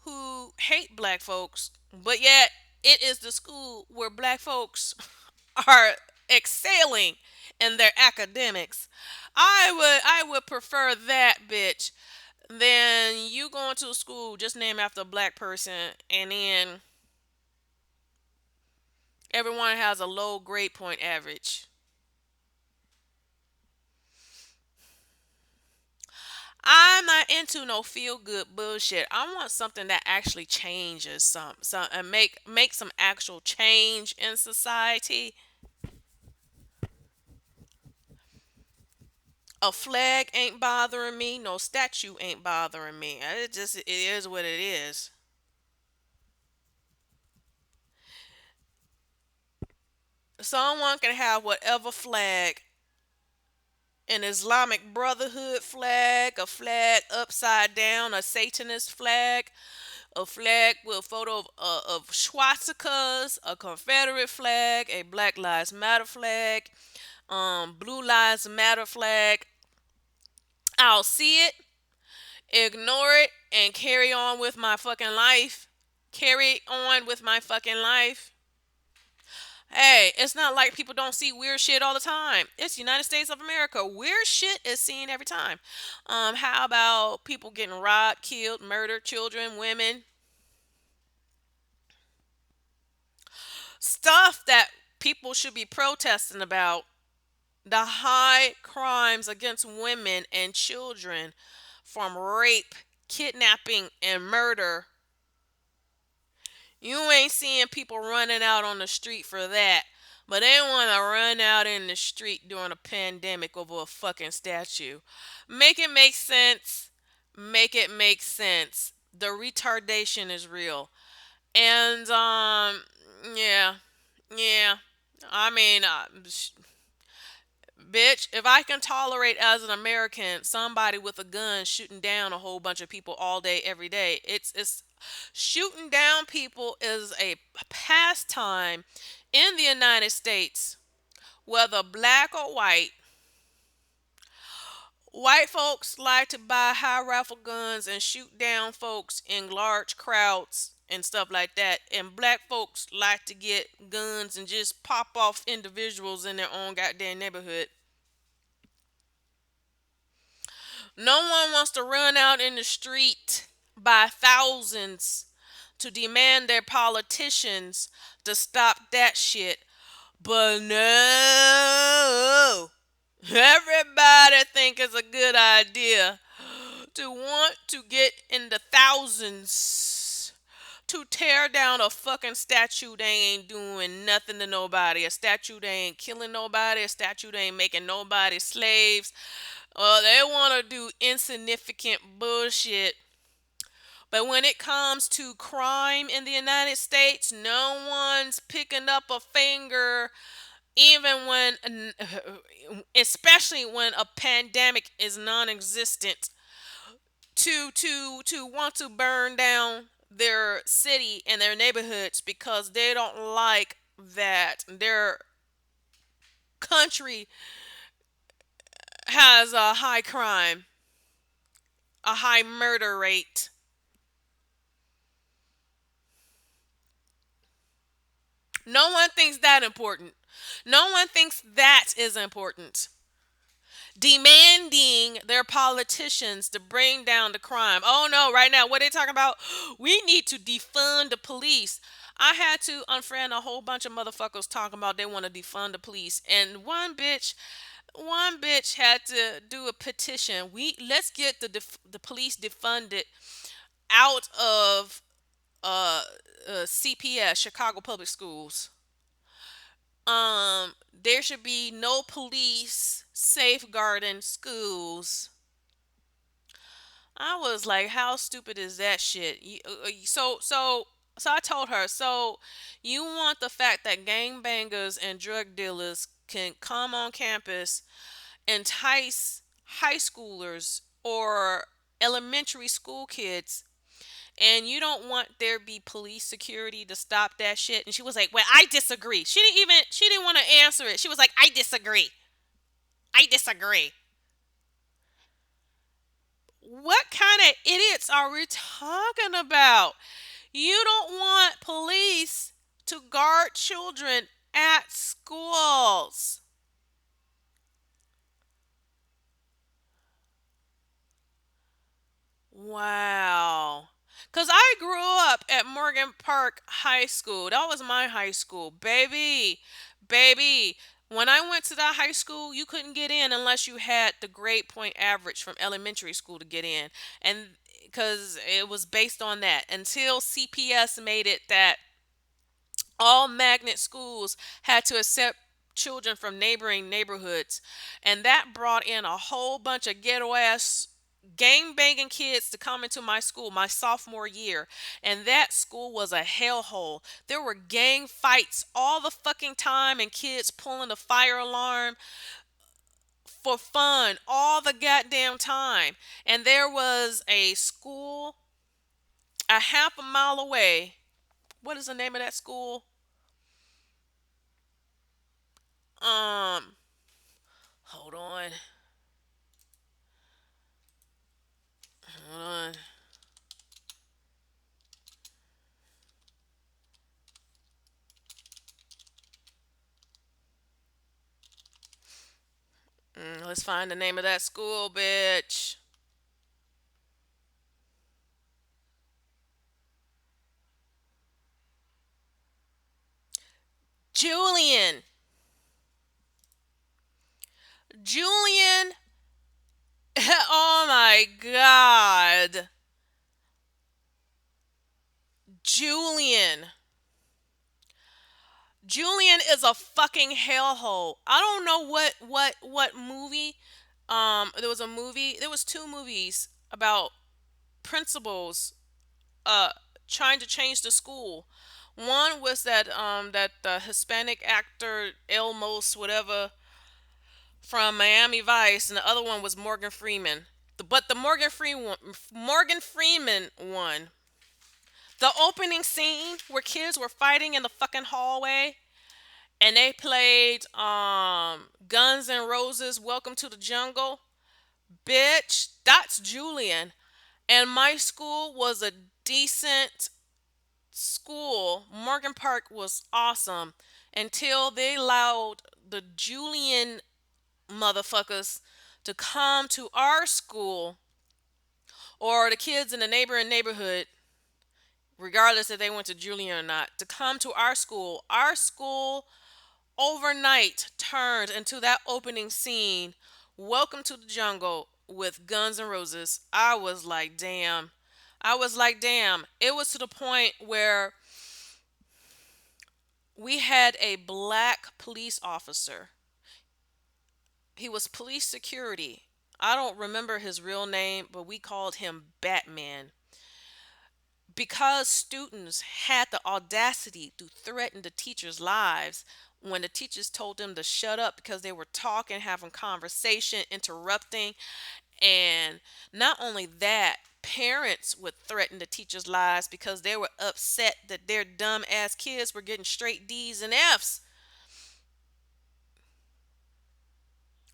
who hate black folks, but yet it is the school where black folks are excelling in their academics. I would prefer that bitch than you going to a school just named after a black person, and then everyone has a low grade point average. I'm not into no feel good bullshit. I want something that actually changes some and make some actual change in society. A flag ain't bothering me. No statue ain't bothering me. It is what it is. Someone can have whatever flag, an Islamic Brotherhood flag, a flag upside down, a Satanist flag, a flag with a photo of swastikas, a Confederate flag, a Black Lives Matter flag, Blue Lives Matter flag. I'll see it, ignore it, and carry on with my fucking life. Carry on with my fucking life. Hey, it's not like people don't see weird shit all the time. It's United States of America. Weird shit is seen every time. How about people getting robbed, killed, murdered, children, women, stuff that people should be protesting about? The high crimes against women and children, from rape, kidnapping, and murder. You ain't seeing people running out on the street for that. But they want to run out in the street during a pandemic over a fucking statue. Make it make sense. Make it make sense. The retardation is real. And, yeah. Yeah. I mean, bitch, if I can tolerate as an American somebody with a gun shooting down a whole bunch of people all day, every day, it's shooting down people is a pastime in the United States, whether black or white. White folks like to buy high rifle guns and shoot down folks in large crowds and stuff like that. And black folks like to get guns and just pop off individuals in their own goddamn neighborhood. No one wants to run out in the street by thousands to demand their politicians to stop that shit. But no, everybody think it's a good idea to want to get in the thousands to tear down a fucking statue. They ain't doing nothing to nobody. A statue they ain't killing nobody. A statue they ain't making nobody slaves. They want to do insignificant bullshit. But when it comes to crime in the United States, no one's picking up a finger, even when, especially when a pandemic is non-existent, to want to burn down their city and their neighborhoods because they don't like that their country has a high crime, a high murder rate. No one thinks that important. No one thinks that is important. Demanding their politicians to bring down the crime. Oh no, right now, what are they talking about? We need to defund the police. I had to unfriend a whole bunch of motherfuckers talking about they want to defund the police. And one bitch had to do a petition. Let's get the police defunded out of uh, CPS, Chicago Public Schools. There should be no police safeguarding schools. I was like, how stupid is that shit? So I told her, so you want the fact that gangbangers and drug dealers can come on campus, entice high schoolers or elementary school kids, and you don't want there be police security to stop that shit? And she was like, well, I disagree. She didn't want to answer it. She was like, I disagree. I disagree. What kind of idiots are we talking about? You don't want police to guard children at schools. Wow. Because I grew up at Morgan Park High School. That was my high school. Baby, baby. When I went to that high school, you couldn't get in unless you had the grade point average from elementary school to get in. And because it was based on that until CPS made it that all magnet schools had to accept children from neighboring neighborhoods. And that brought in a whole bunch of ghetto ass gang banging kids to come into my school my sophomore year, and that school was a hellhole. There were gang fights all the fucking time, and kids pulling the fire alarm for fun all the goddamn time. And there was a school a half a mile away. What is the name of that school? Um, hold on, hold on. Let's find the name of that school, bitch. Julian. Julian. Oh my god. Julian. Julian is a fucking hellhole. I don't know what movie. There was a movie. There was two movies about principals uh trying to change the school. One was that the Hispanic actor Elmos whatever from Miami Vice, and the other one was Morgan Freeman. But the Morgan Freeman one, the opening scene where kids were fighting in the fucking hallway, and they played Guns N' Roses "Welcome to the Jungle." Bitch, that's Julian. And my school was a decent school. Morgan Park was awesome until they allowed the Julian motherfuckers to come to our school, or the kids in the neighboring neighborhood, regardless if they went to Julian or not, to come to our school. Our school overnight turned into that opening scene, "Welcome to the Jungle" with Guns N' Roses. I was like, damn. I was like, damn. It was to the point where we had a black police officer. He was police security. I don't remember his real name, but we called him Batman. Because students had the audacity to threaten the teachers' lives when the teachers told them to shut up because they were talking, having conversation, interrupting. And not only that, parents would threaten the teachers' lives because they were upset that their dumb ass kids were getting straight D's and F's.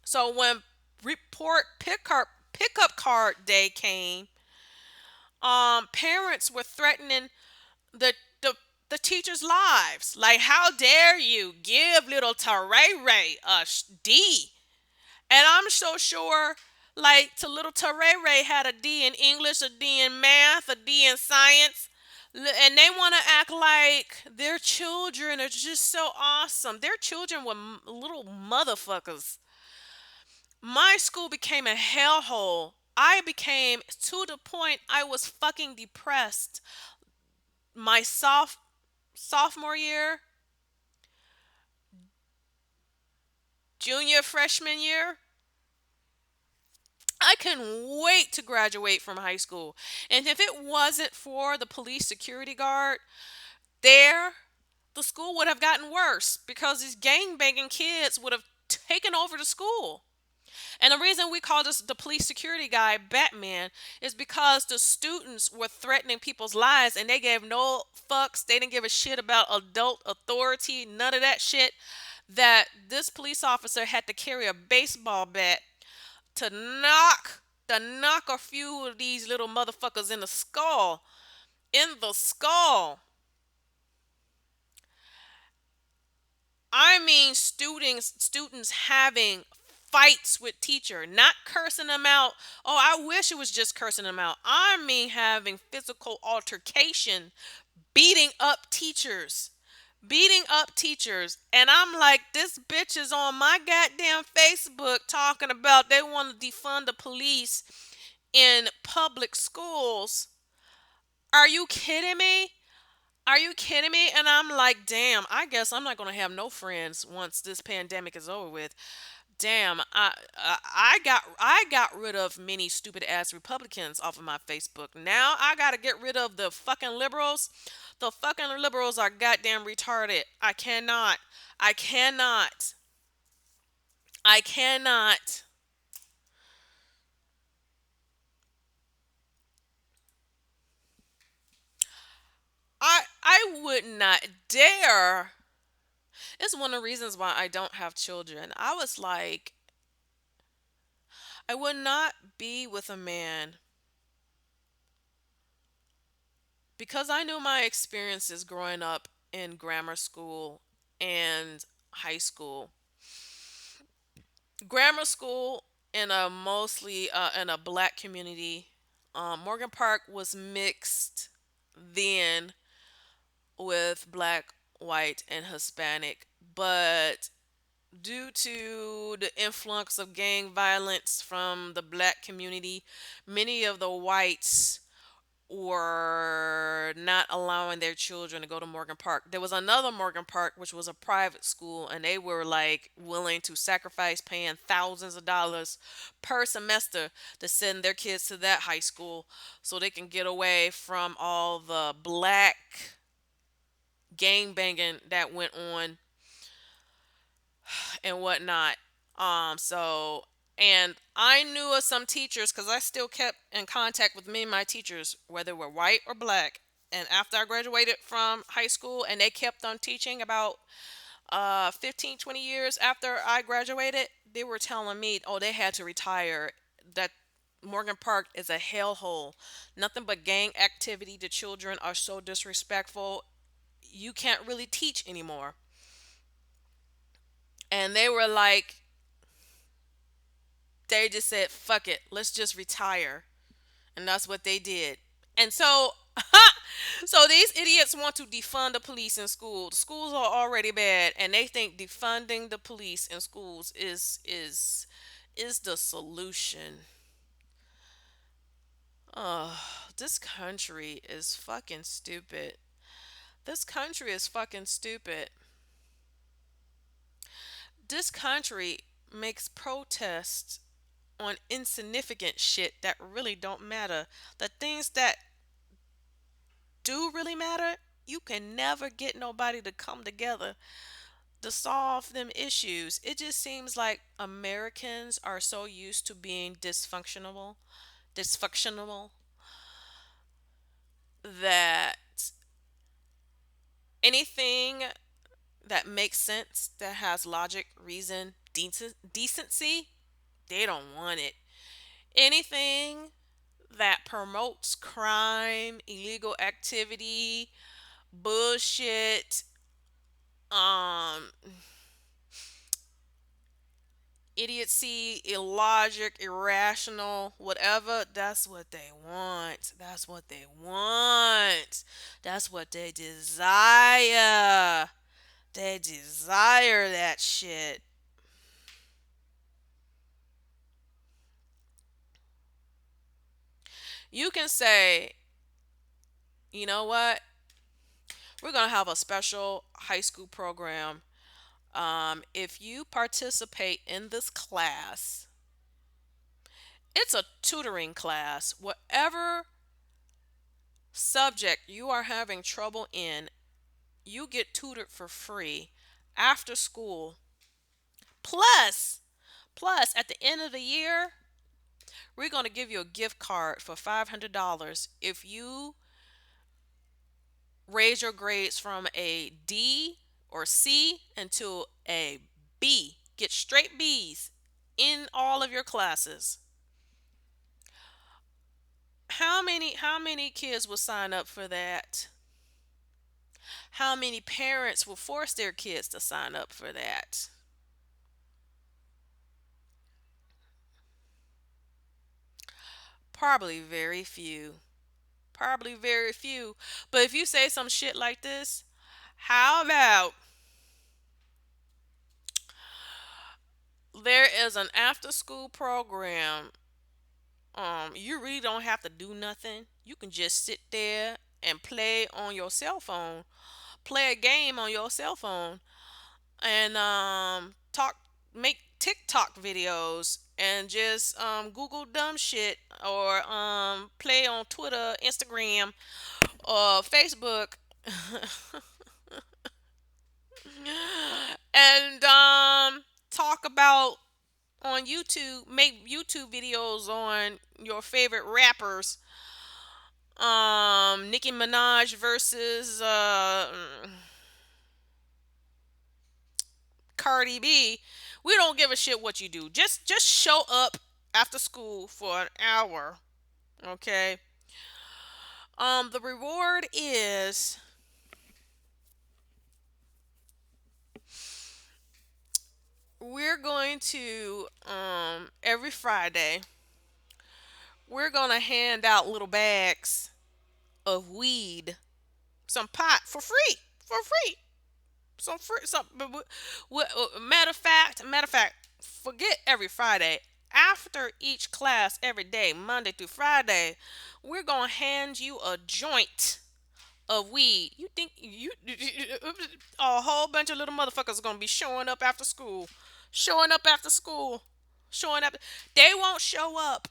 So when report pickup card day came, parents were threatening the the the teachers' lives. Like, how dare you give little Tarere a D? And I'm so sure, like, to little Tarere had a D in English, a D in math, a D in science. And they want to act like their children are just so awesome. Their children were little motherfuckers. My school became a hellhole. I became to the point I was fucking depressed. My sophomore year, junior freshman year, I couldn't wait to graduate from high school. And if it wasn't for the police security guard there, the school would have gotten worse because these gangbanging kids would have taken over the school. And the reason we call this the police security guy Batman is because the students were threatening people's lives and they gave no fucks. They didn't give a shit about adult authority, none of that shit. That this police officer had to carry a baseball bat to knock a few of these little motherfuckers in the skull. In the skull. I mean students having fights with teacher, not cursing them out. Oh, I wish it was just cursing them out. I mean having physical altercation, beating up teachers. Beating up teachers. And I'm like, this bitch is on my goddamn Facebook talking about they want to defund the police in public schools. Are you kidding me? Are you kidding me? And I'm like, damn, I guess I'm not going to have no friends once this pandemic is over with. Damn, I got rid of many stupid ass Republicans off of my Facebook. Now I got to get rid of the fucking liberals. The fucking liberals are goddamn retarded. I cannot. I cannot. I cannot. I would not dare. It's one of the reasons why I don't have children. I was like, I would not be with a man because I knew my experiences growing up in grammar school and high school. Grammar school in a mostly in a black community. Morgan Park was mixed then with black, white, and Hispanic, but due to the influx of gang violence from the black community, many of the whites were not allowing their children to go to Morgan Park. There was another Morgan Park, which was a private school, and they were like willing to sacrifice paying thousands of dollars per semester to send their kids to that high school so they can get away from all the black gang banging that went on and whatnot. So and I knew of some teachers because I still kept in contact with many of my teachers, whether we're white or black. And after I graduated from high school, and they kept on teaching about 15, 20 years after I graduated, they were telling me, oh, they had to retire. That Morgan Park is a hellhole. Nothing but gang activity. The children are so disrespectful. You can't really teach anymore. And they were like, they just said, fuck it, let's just retire. And that's what they did. And so, so these idiots want to defund the police in school. The schools are already bad, and they think defunding the police in schools is the solution. Oh, this country is fucking stupid. This country is fucking stupid. This country makes protests on insignificant shit that really don't matter. The things that do really matter, you can never get nobody to come together to solve them issues. It just seems like Americans are so used to being dysfunctional that anything that makes sense, that has logic, reason, decency, they don't want it. Anything that promotes crime, illegal activity, bullshit, um, idiocy, illogic, irrational, whatever, that's what they want. That's what they want. That's what they desire. They desire that shit. You can say, you know what? We're going to have a special high school program. If you participate in this class, it's a tutoring class. Whatever subject you are having trouble in, you get tutored for free after school. Plus, plus at the end of the year, we're going to give you a gift card for $500 if you raise your grades from a D or C into a B. Get straight B's in all of your classes. How many kids will sign up for that? How many parents will force their kids to sign up for that? Probably very few. Probably very few. But if you say some shit like this, how about there is an after school program. You really don't have to do nothing. You can just sit there and play on your cell phone, play a game on your cell phone, and talk, make TikTok videos, and just Google dumb shit, or play on Twitter, Instagram, or Facebook, and talk about on YouTube, make YouTube videos on your favorite rappers. Nicki Minaj versus Cardi B. We don't give a shit what you do. Just show up after school for an hour, okay? The reward is we're going to every Friday we're gonna hand out little bags of weed, some pot for free, for free. Some free, some. Matter of fact, forget every Friday. After each class, every day, Monday through Friday, we're gonna hand you a joint of weed. You think a whole bunch of little motherfuckers are gonna be showing up after school, showing up after school, showing up. They won't show up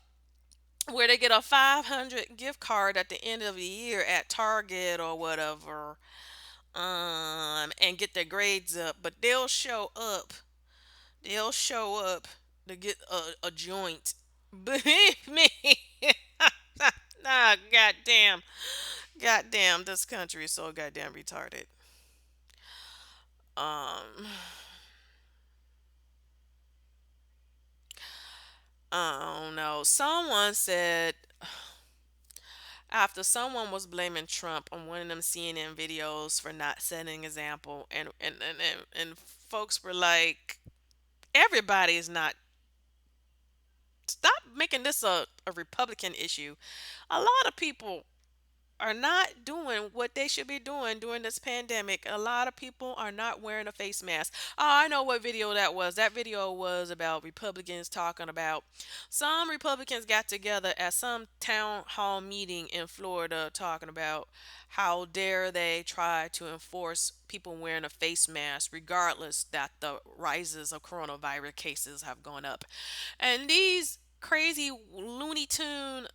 where they get a 500 gift card at the end of the year at Target or whatever, and get their grades up, but they'll show up. They'll show up to get a joint. Believe me. Ah, goddamn. Goddamn, this country is so goddamn retarded. Um, I don't know. Someone said after someone was blaming Trump on one of them CNN videos for not setting an example, and folks were like, everybody is not. Stop making this a Republican issue. A lot of people are not doing what they should be doing during this pandemic. A lot of people are not wearing a face mask. Oh, I know what video that was. That video was about Republicans talking about some Republicans got together at some town hall meeting in Florida talking about how dare they try to enforce people wearing a face mask regardless that the rises of coronavirus cases have gone up. And these crazy Looney Tune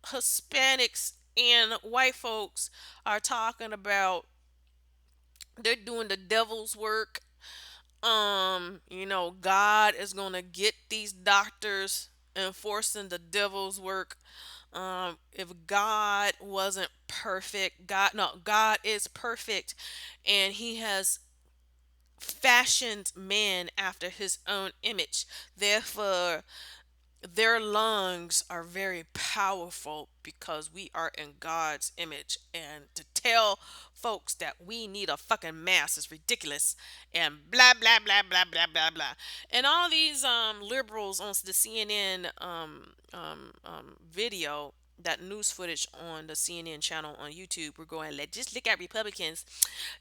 Hispanics and white folks are talking about they're doing the devil's work. God is gonna get these doctors enforcing the devil's work. If God wasn't perfect, God no, God is perfect, and He has fashioned man after His own image. Therefore, their lungs are very powerful because we are in God's image. And to tell folks that we need a fucking mask is ridiculous. And blah blah blah blah blah blah blah. And all these liberals on the CNN video, that news footage on the CNN channel on YouTube, were going, let just look at Republicans.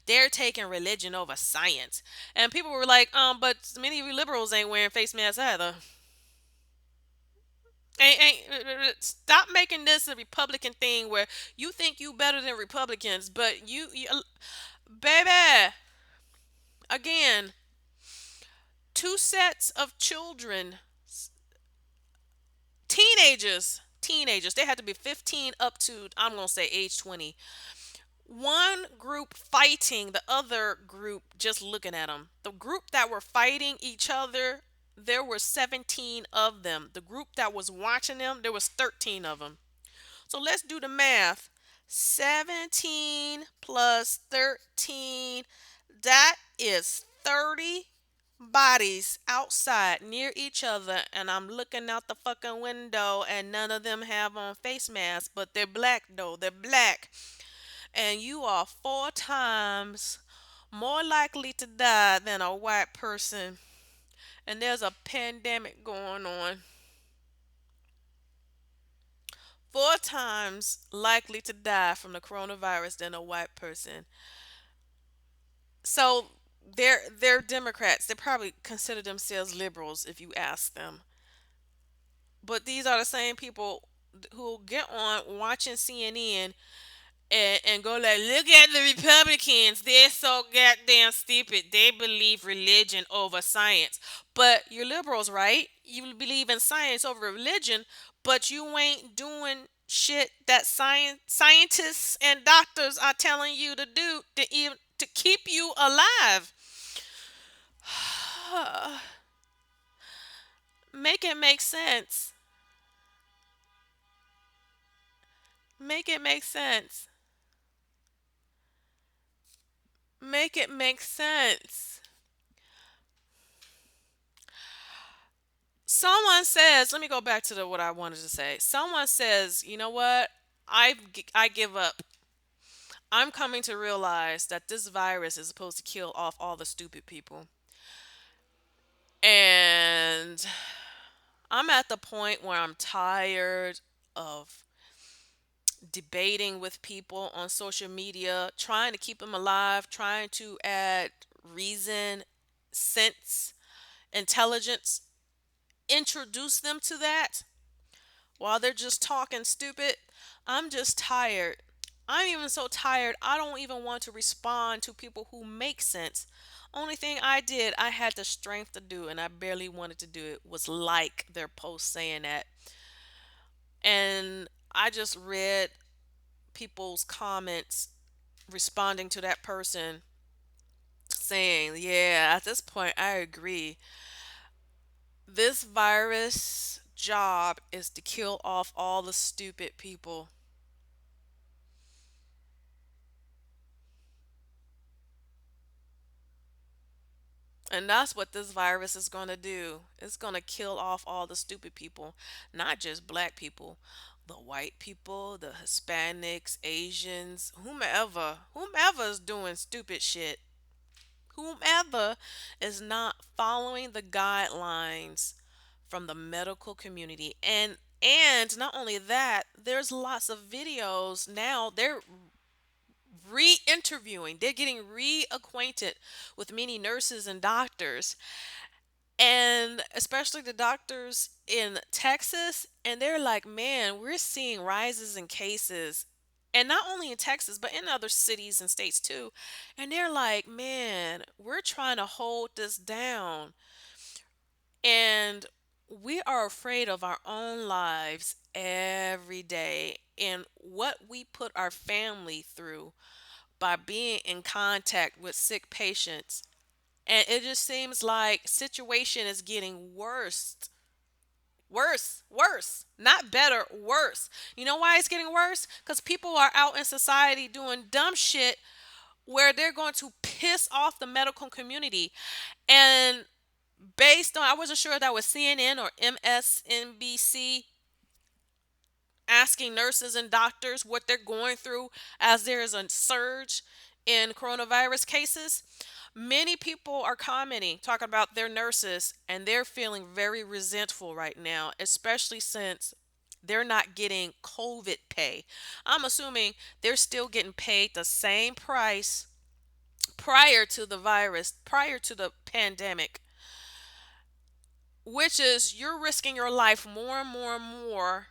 They're taking religion over science. And people were like, but many of you liberals ain't wearing face masks either. Stop making this a Republican thing where you think you better than Republicans, but baby, again, two sets of children, teenagers, they had to be 15 up to, I'm gonna say, age 20. One group fighting, the other group just looking at them. The group that were fighting each other, there were 17 of them. The group that was watching them, there was 13 of them. So let's do the math. 17 plus 13, that is 30 bodies outside near each other, and I'm looking out the fucking window and none of them have on face masks, but they're black though. They're black. And you are four times more likely to die than a white person. And there's a pandemic going on. Four times likely to die from the coronavirus than a white person. So they're Democrats. They probably consider themselves liberals if you ask them. But these are the same people who get on watching CNN and go like, look at the Republicans. They're so goddamn stupid. They believe religion over science. But you're liberals, right? You believe in science over religion, but you ain't doing shit that scientists and doctors are telling you to do to keep you alive. Make it make sense. Make it make sense. Make it make sense. Someone says, let me go back to what I wanted to say. Someone says, you know what? I give up. I'm coming to realize that this virus is supposed to kill off all the stupid people. And I'm at the point where I'm tired of debating with people on social media, trying to keep them alive, trying to add reason, sense, intelligence, introduce them to that while they're just talking stupid. I'm just tired. I'm even so tired, I don't even want to respond to people who make sense. Only thing I did, I had the strength to do, and I barely wanted to do it, was like their post saying that. And I just read people's comments responding to that person saying, yeah, at this point, I agree. This virus job is to kill off all the stupid people. And that's what this virus is going to do. It's going to kill off all the stupid people, not just black people, the white people, the Hispanics, Asians, whomever is doing stupid shit, whomever is not following the guidelines from the medical community. And not only that, there's lots of videos now. They're re-interviewing. They're getting reacquainted with many nurses and doctors, and especially the doctors in Texas, and they're like, man, we're seeing rises in cases, and not only in Texas but in other cities and states too. And they're like, man, we're trying to hold this down, and we are afraid of our own lives every day and what we put our family through by being in contact with sick patients. And it just seems like situation is getting worse. Worse. Not better, worse. You know why it's getting worse? Because people are out in society doing dumb shit where they're going to piss off the medical community. And based on, I wasn't sure if that was CNN or MSNBC asking nurses and doctors what they're going through as there is a surge in coronavirus cases. Many people are commenting, talking about their nurses, and they're feeling very resentful right now, especially since they're not getting COVID pay. I'm assuming they're still getting paid the same price prior to the virus, prior to the pandemic, which is you're risking your life more and more and more.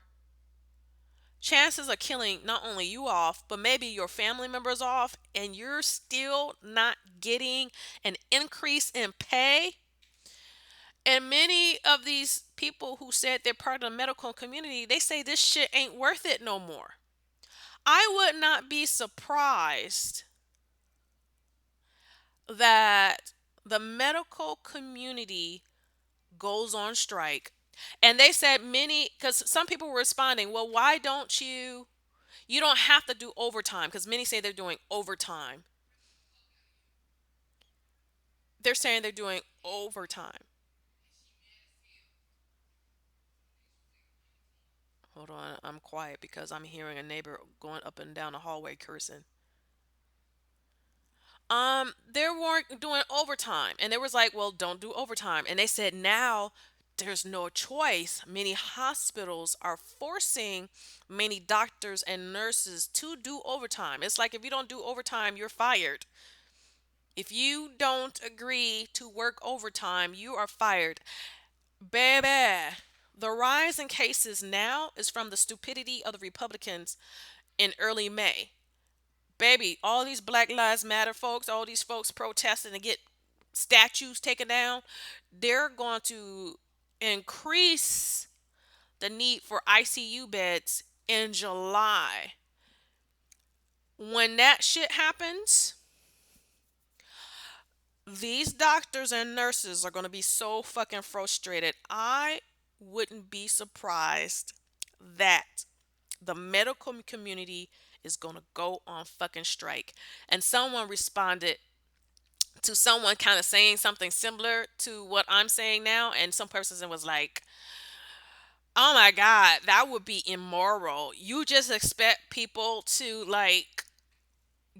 Chances are killing not only you off, but maybe your family members off, and you're still not getting an increase in pay. And many of these people who said they're part of the medical community, they say this shit ain't worth it no more. I would not be surprised that the medical community goes on strike. And they said many, because some people were responding, well, why don't you don't have to do overtime, because many say they're doing overtime. They're saying they're doing overtime. Hold on, I'm quiet because I'm hearing a neighbor going up and down the hallway cursing. They weren't doing overtime, and they was like, well, don't do overtime. And they said now there's no choice. Many hospitals are forcing many doctors and nurses to do overtime. It's like if you don't do overtime, you're fired. If you don't agree to work overtime, you are fired. Baby, the rise in cases now is from the stupidity of the Republicans in early May. Baby, all these Black Lives Matter folks, all these folks protesting to get statues taken down, they're going to increase the need for ICU beds in July. When that shit happens, these doctors and nurses are going to be so fucking frustrated. I wouldn't be surprised that the medical community is going to go on fucking strike. And someone responded to someone kind of saying something similar to what I'm saying now, and some person was like, "Oh my god, that would be immoral. You just expect people to like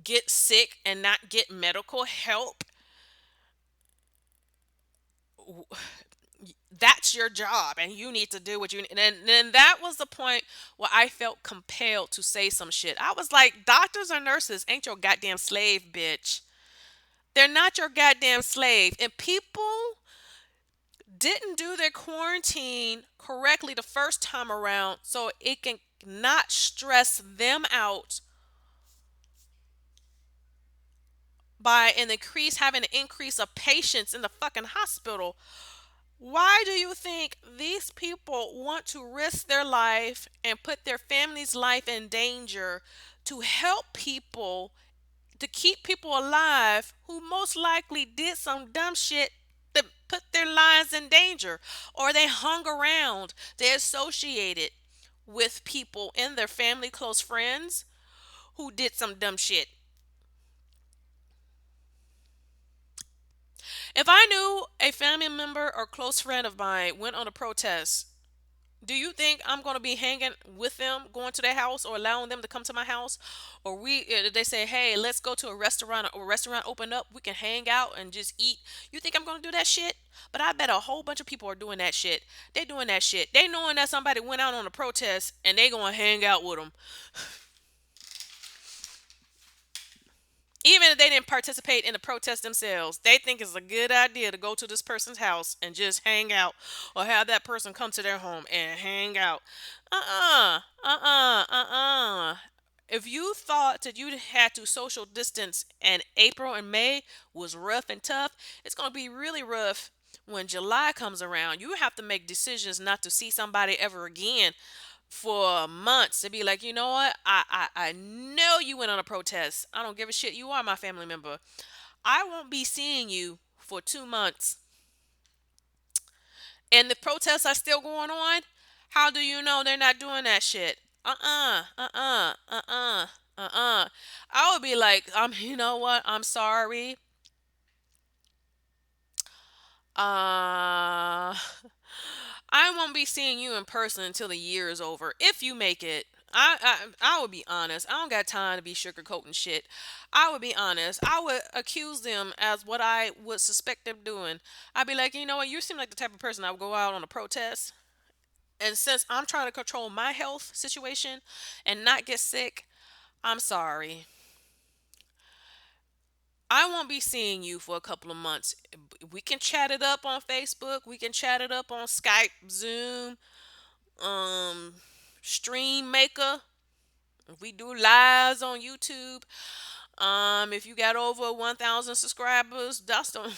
get sick and not get medical help. That's your job and you need to do what you need." And then that was the point where I felt compelled to say some shit. I was like, doctors and nurses ain't your goddamn slave, bitch. They're not your goddamn slave. And people didn't do their quarantine correctly the first time around, so it can not stress them out by an increase having an increase of patients in the fucking hospital. Why do you think these people want to risk their life and put their family's life in danger to help people, to keep people alive who most likely did some dumb shit that put their lives in danger? Or they hung around, they associated with people in their family, close friends who did some dumb shit. If I knew a family member or close friend of mine went on a protest, do you think I'm going to be hanging with them, going to their house, or allowing them to come to my house? Or they say, "Hey, let's go to a restaurant, or a restaurant open up, we can hang out and just eat." You think I'm going to do that shit? But I bet a whole bunch of people are doing that shit. They doing that shit. They knowing that somebody went out on a protest and they going to hang out with them. Even if they didn't participate in the protest themselves, they think it's a good idea to go to this person's house and just hang out, or have that person come to their home and hang out. If you thought that you had to social distance and April and May was rough and tough, it's going to be really rough when July comes around. You have to make decisions not to see somebody ever again for months, to be like, you know what? I know you went on a protest. I don't give a shit. You are my family member. I won't be seeing you for 2 months. And the protests are still going on. How do you know they're not doing that shit? Uh-uh. I would be like, you know what? I'm sorry. Uh, I won't be seeing you in person until the year is over. If you make it, I would be honest. I don't got time to be sugarcoating shit. I would be honest. I would accuse them as what I would suspect them doing. I'd be like, you know what? You seem like the type of person I would go out on a protest. And since I'm trying to control my health situation and not get sick, I'm sorry. I won't be seeing you for a couple of months. We can chat it up on Facebook. We can chat it up on Skype, Zoom, um, Stream Maker. If we do lives on YouTube, if you got over 1,000 subscribers, that's the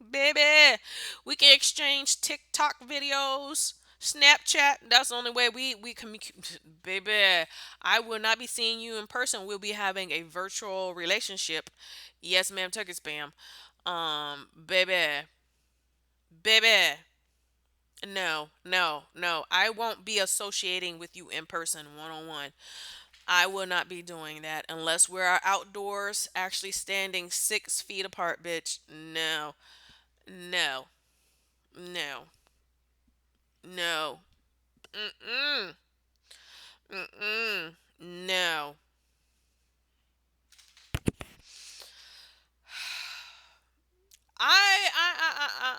baby. We can exchange TikTok videos, Snapchat. That's the only way we communicate, baby. I will not be seeing you in person. We'll be having a virtual relationship. Yes, ma'am. Turkey spam. Baby, baby. No, no, no. I won't be associating with you in person, one on one. I will not be doing that unless we're outdoors, actually standing 6 feet apart, bitch. No, no, no, no. Mm-mm. Mm-mm. No.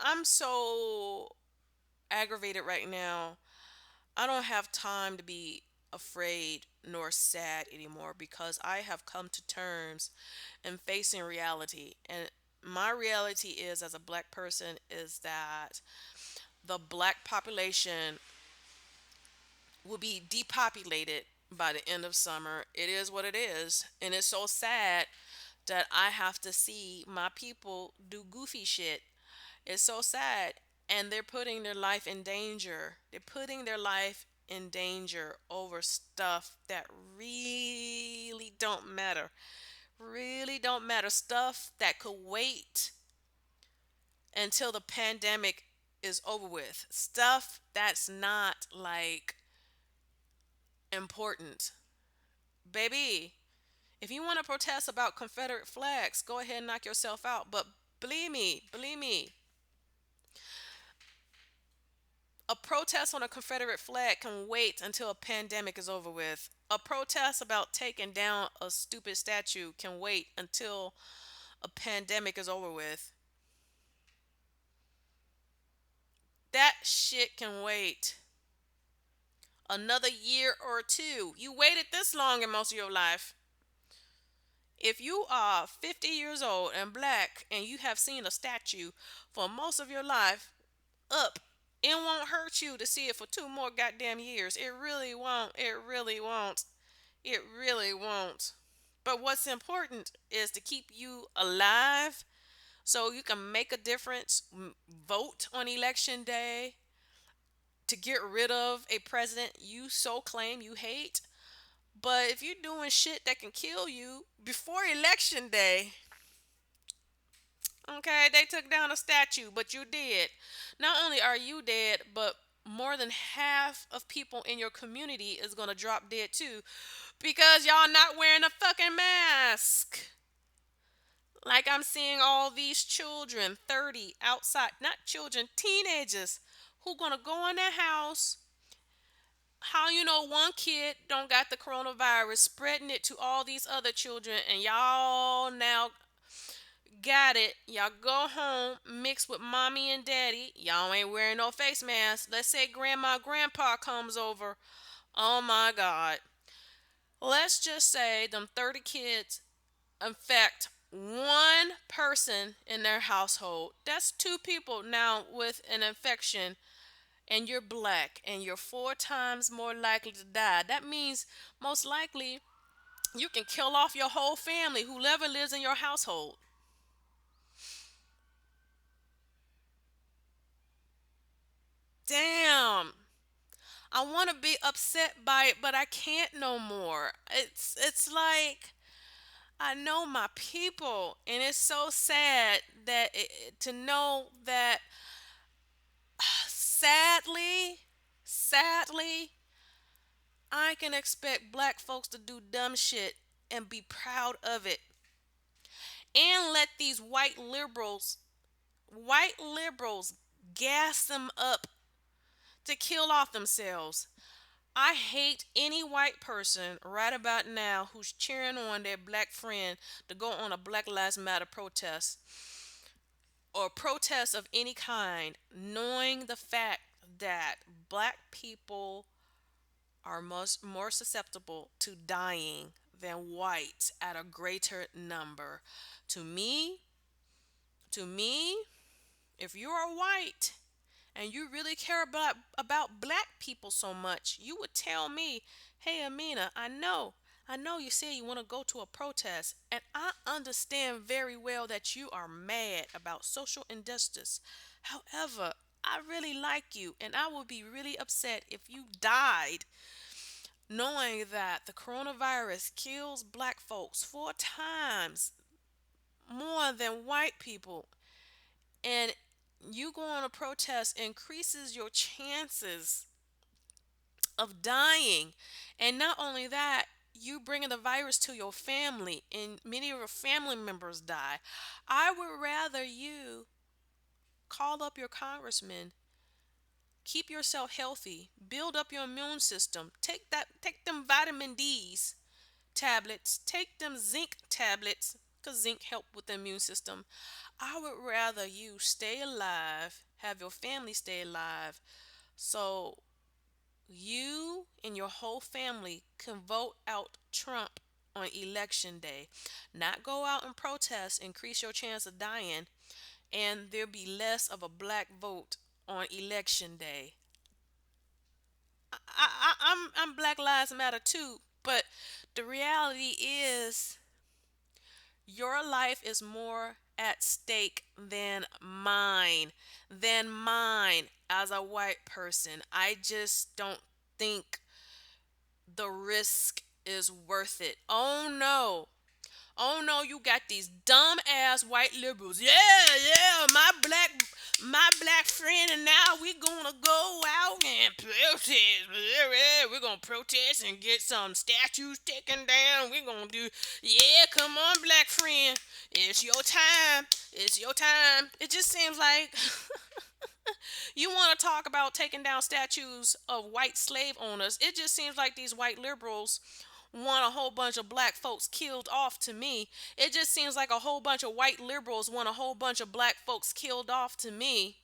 I'm so aggravated right now. I don't have time to be afraid nor sad anymore because I have come to terms and facing reality. And my reality is, as a black person, is that the black population will be depopulated by the end of summer. It is what it is. And it's so sad that I have to see my people do goofy shit. It's so sad. And they're putting their life in danger. They're putting their life in danger over stuff that really don't matter. Really don't matter. Stuff that could wait until the pandemic is over with. Stuff that's not like important. Baby, if you want to protest about Confederate flags, go ahead and knock yourself out. But believe me, a protest on a Confederate flag can wait until a pandemic is over with. A protest about taking down a stupid statue can wait until a pandemic is over with. That shit can wait another year or two. You waited this long in most of your life. If you are 50 years old and black and you have seen a statue for most of your life, up, it won't hurt you to see it for two more goddamn years. It really won't. It really won't. It really won't. But what's important is to keep you alive so you can make a difference, vote on election day to get rid of a president you so claim you hate. But if you're doing shit that can kill you before election day, okay, they took down a statue, but you did. Not only are you dead, but more than half of people in your community is gonna drop dead too because y'all not wearing a fucking mask. Like I'm seeing all these children, 30 outside, not children, teenagers, who gonna go in their house. How you know one kid don't got the coronavirus, spreading it to all these other children, and y'all now got it. Y'all go home, mix with mommy and daddy. Y'all ain't wearing no face mask. Let's say grandma, grandpa comes over. Oh my God. Let's just say them 30 kids infect one person in their household. That's two people now with an infection, and you're black, and you're four times more likely to die. That means most likely you can kill off your whole family, whoever lives in your household. Damn. I want to be upset by it, but I can't no more. It's like I know my people, and it's so sad that to know that sadly, I can expect black folks to do dumb shit and be proud of it, and let these white liberals gas them up to kill off themselves. I hate any white person right about now who's cheering on their black friend to go on a Black Lives Matter protest or protest of any kind, knowing the fact that black people are more susceptible to dying than whites at a greater number. To me, to me, if you are white and you really care about black people so much, you would tell me, "Hey Amina, I know you say you want to go to a protest, and I understand very well that you are mad about social injustice. However, I really like you, and I would be really upset if you died knowing that the coronavirus kills black folks four times more than white people, and you go on a protest increases your chances of dying. And not only that, you bringing the virus to your family, and many of your family members die. I would rather you call up your congressman, keep yourself healthy, build up your immune system, take them vitamin D's tablets, take them zinc tablets, because zinc help with the immune system. I would rather you stay alive, have your family stay alive, so you and your whole family can vote out Trump on election day. Not go out and protest, increase your chance of dying, and there'll be less of a black vote on election day. I'm Black Lives Matter too, but the reality is your life is more at stake than mine as a white person. I just don't think the risk is worth it. Oh no. Oh no, you got these dumb ass white liberals. Yeah, yeah, my black friend, and now we gonna go out and protest. Yeah, we're gonna protest and get some statues taken down. We're gonna do, yeah, come on, black friend. It's your time. It's your time. It just seems like you want to talk about taking down statues of white slave owners. It just seems like these white liberals want a whole bunch of black folks killed off to me. It just seems like a whole bunch of white liberals want a whole bunch of black folks killed off to me.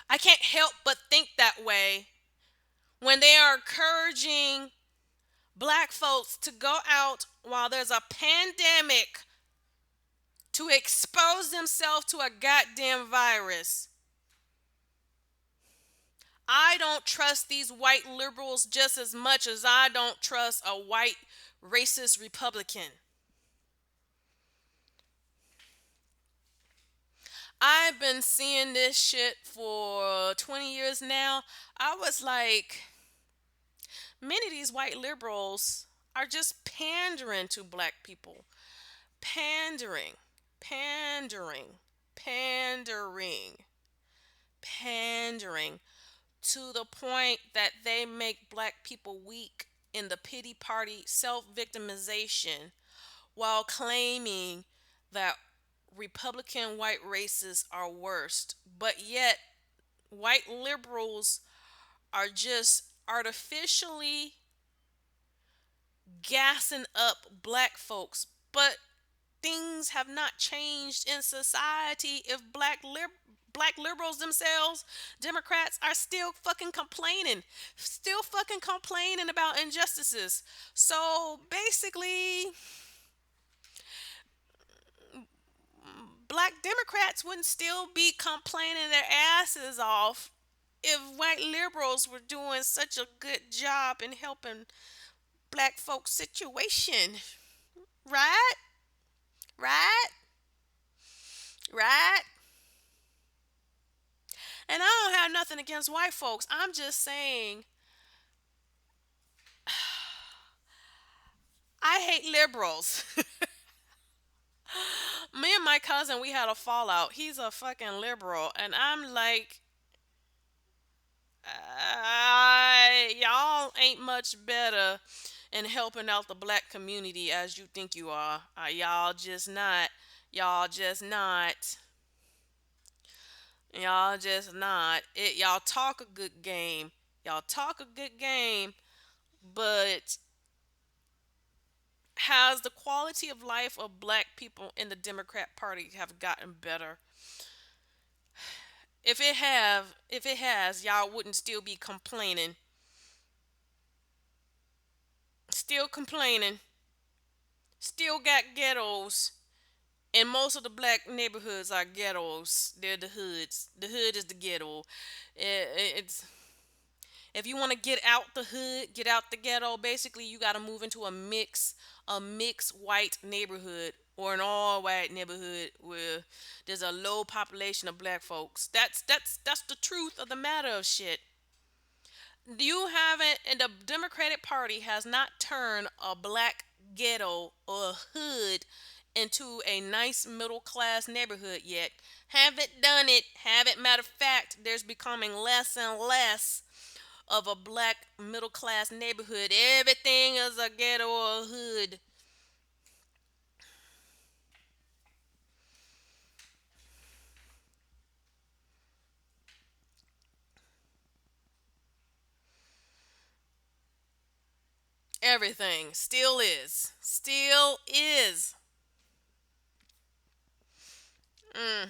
I can't help but think that way when they are encouraging black folks to go out while there's a pandemic to expose themselves to a goddamn virus. I don't trust these white liberals just as much as I don't trust a white racist Republican. I've been seeing this shit for 20 years now. I was like, many of these white liberals are just pandering to black people. Pandering, pandering, pandering, pandering to the point that they make black people weak in the pity party self victimization while claiming that Republican white racists are worst. But yet, white liberals are just artificially gassing up black folks. But things have not changed in society if black liberals themselves, Democrats, are still fucking complaining. Still fucking complaining about injustices. So basically, black Democrats wouldn't still be complaining their asses off if white liberals were doing such a good job in helping black folks' situation. Right? Right? Right? And I don't have nothing against white folks. I'm just saying I hate liberals. Me and my cousin, we had a fallout. He's a fucking liberal, and I'm like, y'all ain't much better in helping out the black community as you think you are. Y'all just not. Y'all just not. Y'all just not. Y'all talk a good game. Y'all talk a good game, but has the quality of life of black people in the Democrat Party have gotten better? If it has, y'all wouldn't still be complaining. Still complaining. Still got ghettos. And most of the black neighborhoods are ghettos. They're the hoods. The hood is the ghetto. It's if you want to get out the hood, get out the ghetto, basically you got to move into a mixed white neighborhood or an all white neighborhood where there's a low population of black folks. That's the truth of the matter of shit. You haven't, and the Democratic Party has not turned a black ghetto or hood into a nice middle class neighborhood yet. Haven't done it. Haven't. Matter of fact, there's becoming less and less of a black middle class neighborhood. Everything is a ghetto or a hood. Everything still is. Still is. Mm.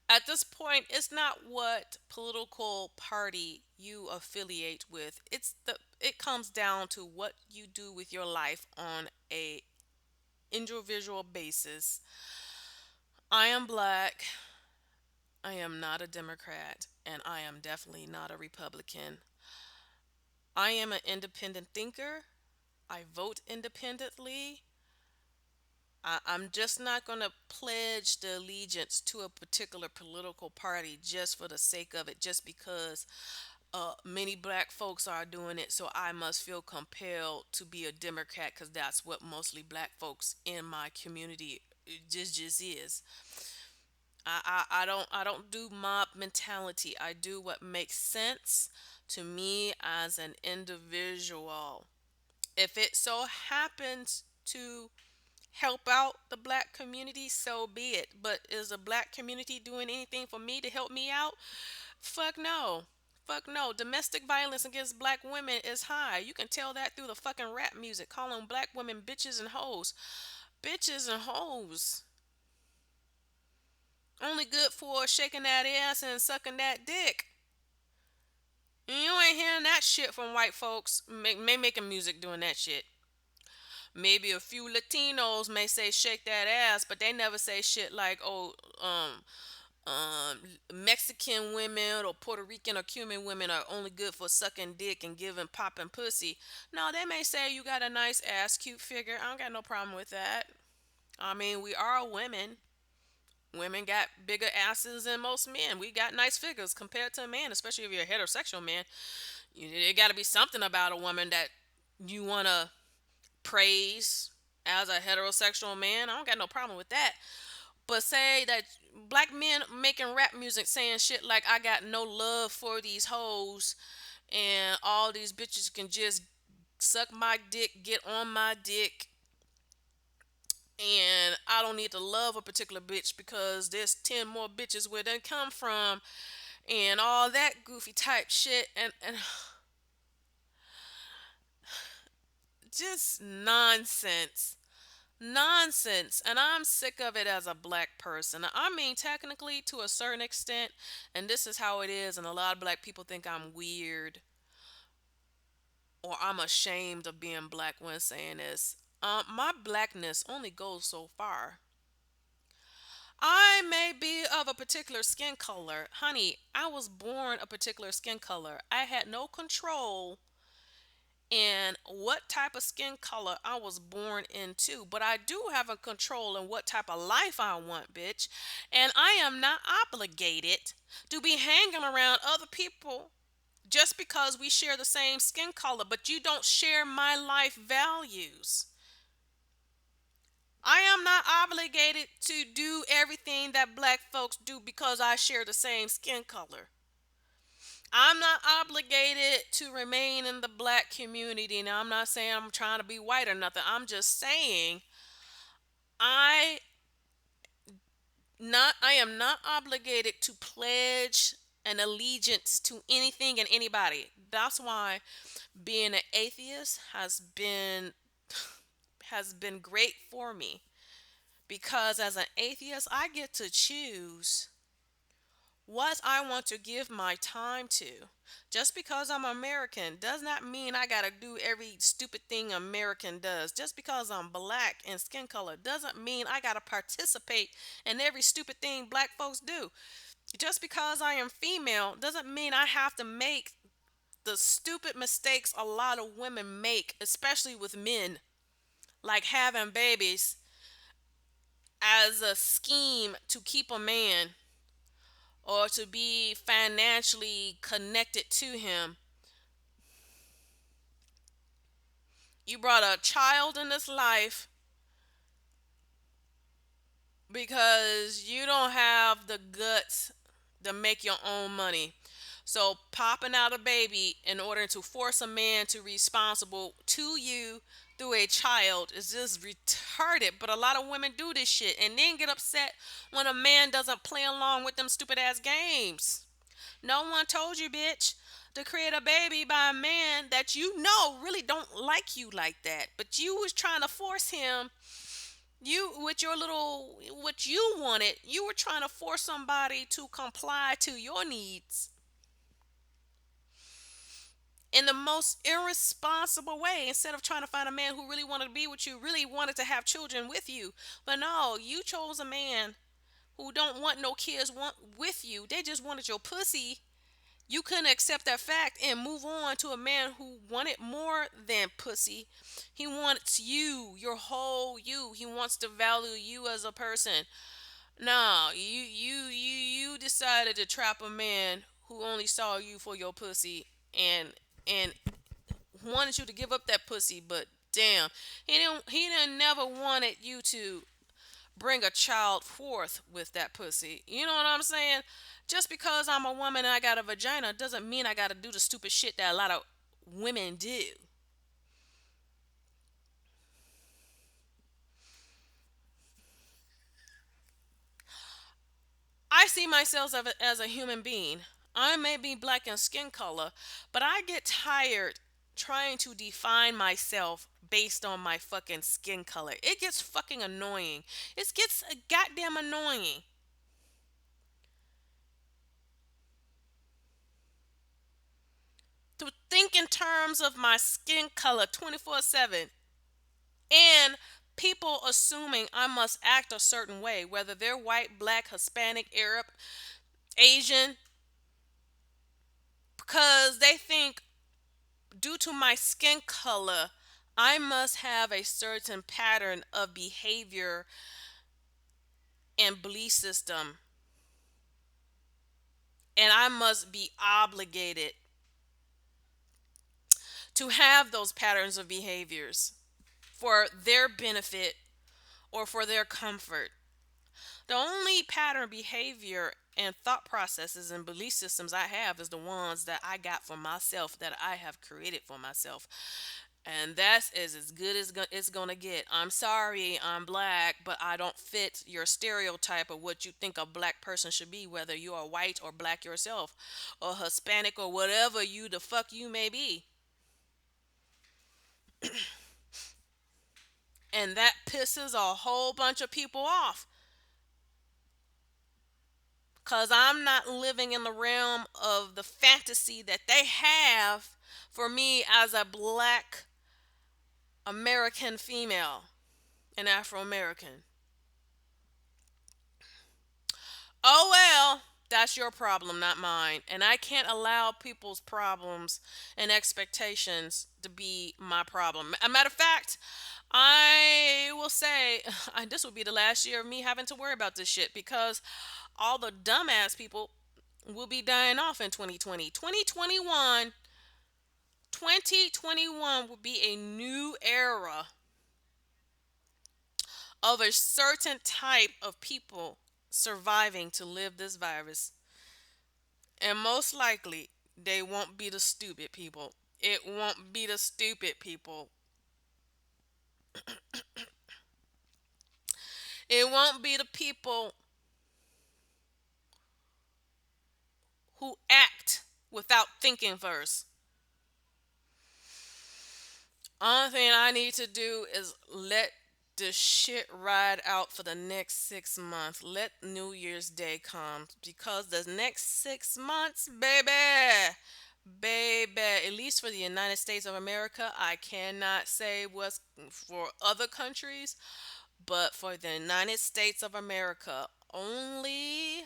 At this point, it's not what political party you affiliate with. It comes down to what you do with your life on a individual basis. I am black. I am not a Democrat, and I am definitely not a Republican. I am an independent thinker. I vote independently. I'm just not going to pledge the allegiance to a particular political party just for the sake of it, just because many black folks are doing it. So I must feel compelled to be a Democrat because that's what mostly black folks in my community just is. I don't do mob mentality. I do what makes sense to me as an individual. If it so happens to help out the black community, so be it. But is the black community doing anything for me to help me out? Fuck no. Fuck no. Domestic violence against black women is high. You can tell that through the fucking rap music, calling black women bitches and hoes. Bitches and hoes. Only good for shaking that ass and sucking that dick. You ain't hearing that shit from white folks making music doing that shit. Maybe a few Latinos may say shake that ass, but they never say shit like, oh, Mexican women or Puerto Rican or Cuban women are only good for sucking dick and giving popping pussy. No, they may say you got a nice ass, cute figure. I don't got no problem with that. I mean, we are women. Women got bigger asses than most men. We got nice figures compared to a man, especially if you're a heterosexual man. There got to be something about a woman that you want to praise as a heterosexual man. I don't got no problem with that. But say that black men making rap music saying shit like I got no love for these hoes and all these bitches can just suck my dick, get on my dick, and I don't need to love a particular bitch because there's 10 more bitches where they come from and all that goofy type shit and just nonsense. Nonsense. And I'm sick of it as a black person. I mean, technically, to a certain extent, and this is how it is, and a lot of black people think I'm weird or I'm ashamed of being black when saying this. My blackness only goes so far. I may be of a particular skin color. Honey, I was born a particular skin color. I had no control in what type of skin color I was born into, but I do have a control in what type of life I want, bitch. And I am not obligated to be hanging around other people just because we share the same skin color, but you don't share my life values. I am not obligated to do everything that black folks do because I share the same skin color. I'm not obligated to remain in the black community. Now, I'm not saying I'm trying to be white or nothing. I'm just saying I I am not obligated to pledge an allegiance to anything and anybody. That's why being an atheist has been great for me because as an atheist, I get to choose what I want to give my time to. Just because I'm American does not mean I gotta do every stupid thing American does. Just because I'm black and skin color doesn't mean I gotta participate in every stupid thing black folks do. Just because I am female doesn't mean I have to make the stupid mistakes a lot of women make, especially with men, like having babies as a scheme to keep a man or to be financially connected to him. You brought a child in this life because you don't have the guts to make your own money. So popping out a baby in order to force a man to be responsible to you through a child is just retarded. But a lot of women do this shit and then get upset when a man doesn't play along with them stupid ass games. No one told you, bitch, to create a baby by a man that you know really don't like you like that. But you was trying to force him. You with your little what you wanted, you were trying to force somebody to comply to your needs in the most irresponsible way instead of trying to find a man who really wanted to be with you, really wanted to have children with you. But no, you chose a man who don't want no kids want with you. They just wanted your pussy. You couldn't accept that fact and move on to a man who wanted more than pussy. He wants you, your whole you. He wants to value you as a person. No, you decided to trap a man who only saw you for your pussy and wanted you to give up that pussy, but damn, he didn't never wanted you to bring a child forth with that pussy. You know what I'm saying? Just because I'm a woman and I got a vagina doesn't mean I got to do the stupid shit that a lot of women do. I see myself as a human being. I may be black in skin color, but I get tired trying to define myself based on my fucking skin color. It gets fucking annoying. It gets goddamn annoying to think in terms of my skin color 24/7 and people assuming I must act a certain way, whether they're white, black, Hispanic, Arab, Asian, because they think due to my skin color, I must have a certain pattern of behavior and belief system, and I must be obligated to have those patterns of behaviors for their benefit or for their comfort. The only pattern behavior and thought processes and belief systems I have is the ones that I got for myself, that I have created for myself. And that's as good as it's gonna get. I'm sorry, I'm black, but I don't fit your stereotype of what you think a black person should be, whether you are white or black yourself, or Hispanic or whatever you the fuck you may be. And that pisses a whole bunch of people off. Cause I'm not living in the realm of the fantasy that they have for me as a black American female, an Afro-American. Oh well, that's your problem, not mine. And I can't allow people's problems and expectations to be my problem. A matter of fact, I will say this will be the last year of me having to worry about this shit because all the dumbass people will be dying off in 2020. 2021 will be a new era of a certain type of people surviving to live this virus. And most likely, they won't be the stupid people. It won't be the stupid people. It won't be the people who act without thinking first. Only thing I need to do is let the shit ride out for the next 6 months. Let New Year's Day come because the next 6 months, baby, at least for the United States of America, I cannot say what's for other countries, but for the United States of America, only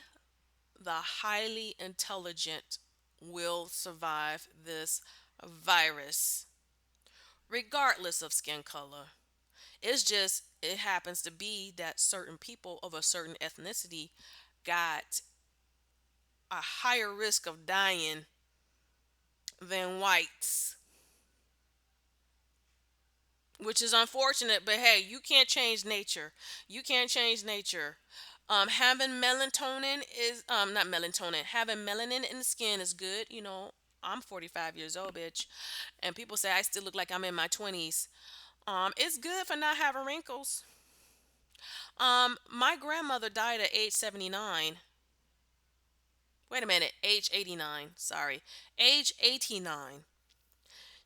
the highly intelligent will survive this virus, regardless of skin color. It's just, it happens to be that certain people of a certain ethnicity got a higher risk of dying than whites, which is unfortunate. But hey, you can't change nature. You can't change nature. Having melatonin is not melatonin. Having melanin in the skin is good. You know, I'm 45 years old, bitch, and people say I still look like I'm in my 20s. It's good for not having wrinkles. My grandmother died at age 79. Wait a minute, age 89. Sorry, age 89.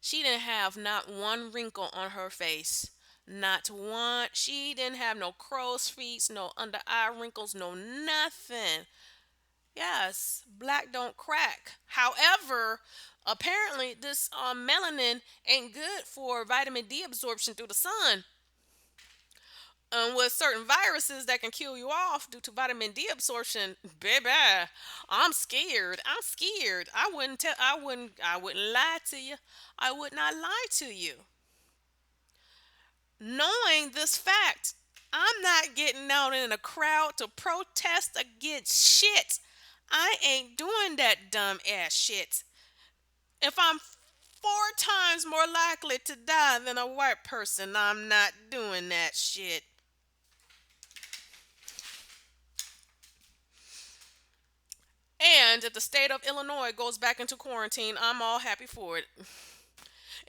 She didn't have not one wrinkle on her face. Not one. She didn't have no crow's feet, no under eye wrinkles, no nothing. Yes, black don't crack. However, apparently this melanin ain't good for vitamin D absorption through the sun. With certain viruses that can kill you off due to vitamin D absorption, baby, I'm scared. I'm scared. I wouldn't lie to you. I would not lie to you. Knowing this fact, I'm not getting out in a crowd to protest against shit. I ain't doing that dumb ass shit. If I'm 4 times more likely to die than a white person, I'm not doing that shit. And if the state of Illinois goes back into quarantine, I'm all happy for it.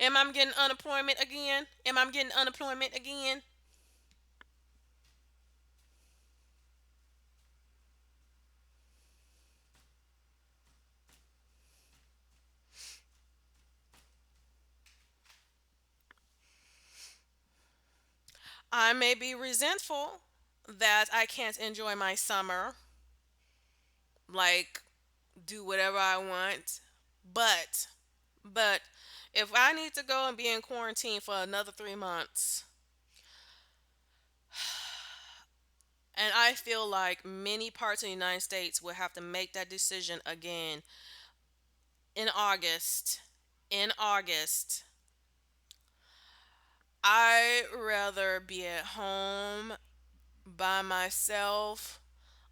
Am I getting unemployment again? Am I getting unemployment again? I may be resentful that I can't enjoy my summer, like do whatever I want. But, but if I need to go and be in quarantine for another 3 months, and I feel like many parts of the United States will have to make that decision again in August. In August, I rather be at home by myself,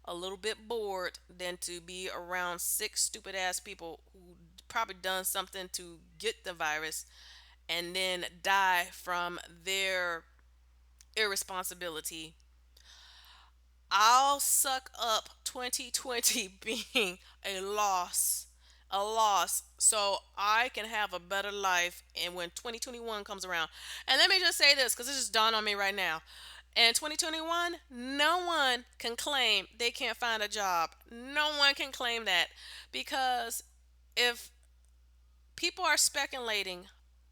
a little bit bored, than to be around six stupid ass people who probably done something to get the virus and then die from their irresponsibility. I'll suck up 2020 being a loss. A loss, so I can have a better life. And when 2021 comes around, and let me just say this because it just dawned on me right now. In 2021, no one can claim they can't find a job. No one can claim that because if people are speculating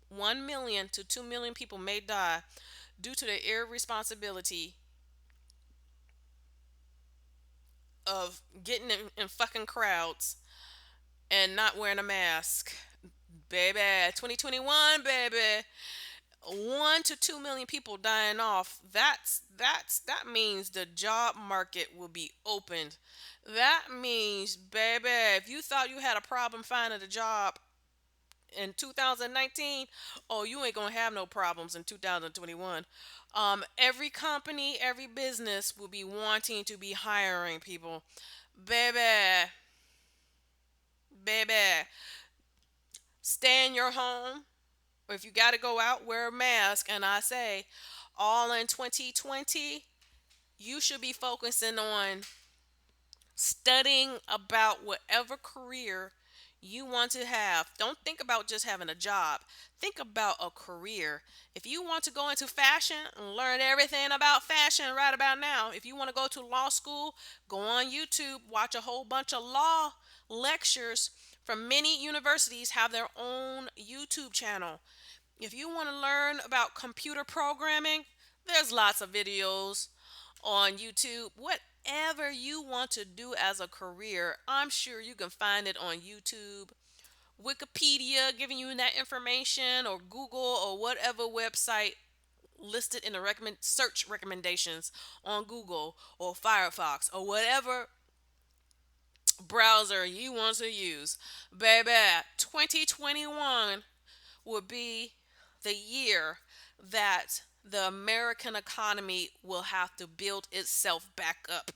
1 million to 2 million people may die due to the irresponsibility of getting in fucking crowds and not wearing a mask. Baby, 2021, baby. 1 to 2 million people dying off. That means the job market will be opened. That means, baby, if you thought you had a problem finding a job in 2019, oh, you ain't gonna have no problems in 2021. Every company, every business will be wanting to be hiring people. Baby, baby, stay in your home. If you got to go out, wear a mask. And I say, all in 2020, you should be focusing on studying about whatever career you want to have. Don't think about just having a job. Think about a career. If you want to go into fashion and learn everything about fashion right about now, if you want to go to law school, go on YouTube, watch a whole bunch of law lectures from many universities have their own YouTube channel. If you want to learn about computer programming, there's lots of videos on YouTube. Whatever you want to do as a career, I'm sure you can find it on YouTube. Wikipedia giving you that information, or Google, or whatever website listed in the search recommendations on Google or Firefox or whatever browser you want to use. Baby, 2021 will be the year that the American economy will have to build itself back up.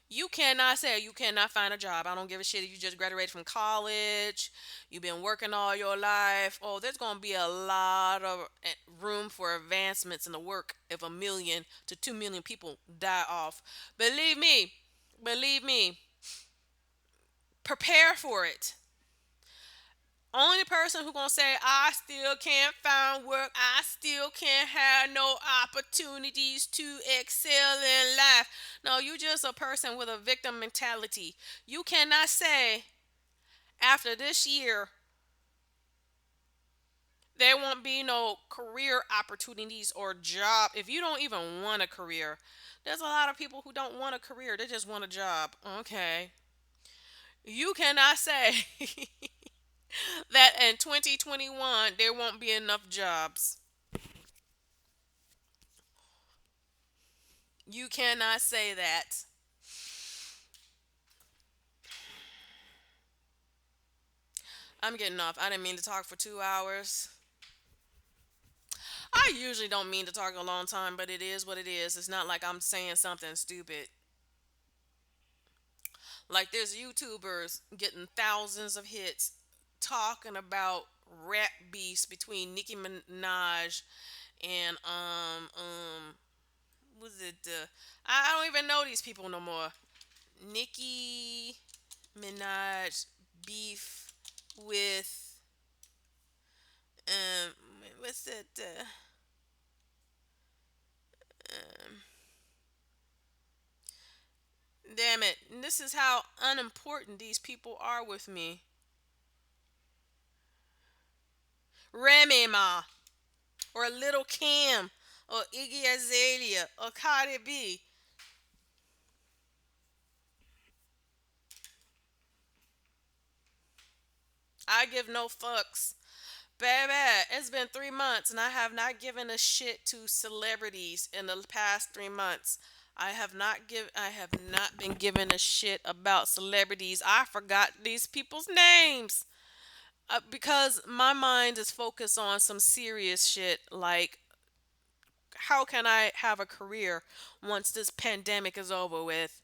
You cannot say you cannot find a job. I don't give a shit if you just graduated from college, you've been working all your life. Oh, there's going to be a lot of room for advancements in the work if 1 million to 2 million people die off. Believe me, believe me, prepare for it. Only person who gonna say I still can't find work, I still can't have no opportunities to excel in life. No, you just a person with a victim mentality. You cannot say after this year there won't be no career opportunities or job. If you don't even want a career, there's a lot of people who don't want a career, they just want a job. Okay. You cannot say that in 2021 there won't be enough jobs. You cannot say that. I'm getting off. I didn't mean to talk for 2 hours. I usually don't mean to talk a long time, but it is what it is. It's not like I'm saying something stupid. Like there's YouTubers getting thousands of hits talking about rap beefs between Nicki Minaj and was it I don't even know these people no more. Nicki Minaj beef with um what's it um damn it. This is how unimportant these people are with me. Remy Ma or Little Kim or Iggy Azalea or Cardi B. I give no fucks. Baby, it's been 3 months and I have not given a shit to celebrities in the past 3 months. I have not been giving a shit about celebrities. I forgot these people's names. Because my mind is focused on some serious shit like how can I have a career once this pandemic is over with?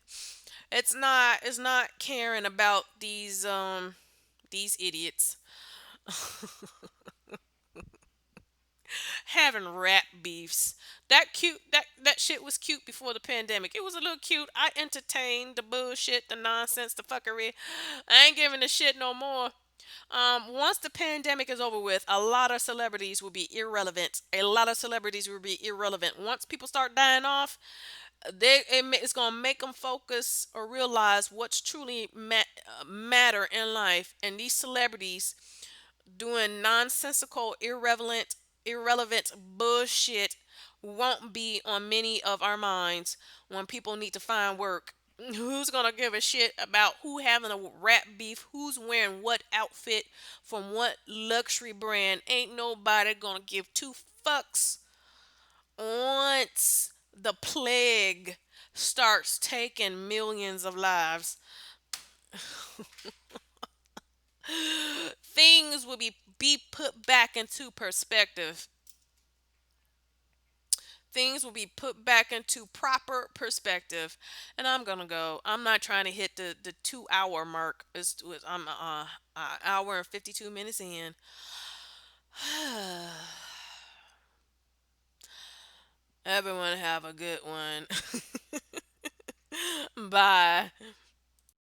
It's not caring about these idiots having rap beefs. That shit was cute before the pandemic. It was a little cute. I entertained the bullshit, the nonsense, the fuckery. I ain't giving a shit no more. Once the pandemic is over with, a lot of celebrities will be irrelevant. A lot of celebrities will be irrelevant. Once people start dying off, it's gonna make them focus or realize what's truly matter in life. And these celebrities doing nonsensical, irrelevant bullshit won't be on many of our minds when people need to find work. Who's gonna give a shit about who having a rap beef? Who's wearing what outfit from what luxury brand? Ain't nobody gonna give two fucks once the plague starts taking millions of lives. Things will be put back into perspective. Things will be put back into proper perspective. And I'm gonna go. I'm not trying to hit the 2 hour mark. I'm hour and 52 minutes in. Everyone have a good one. Bye.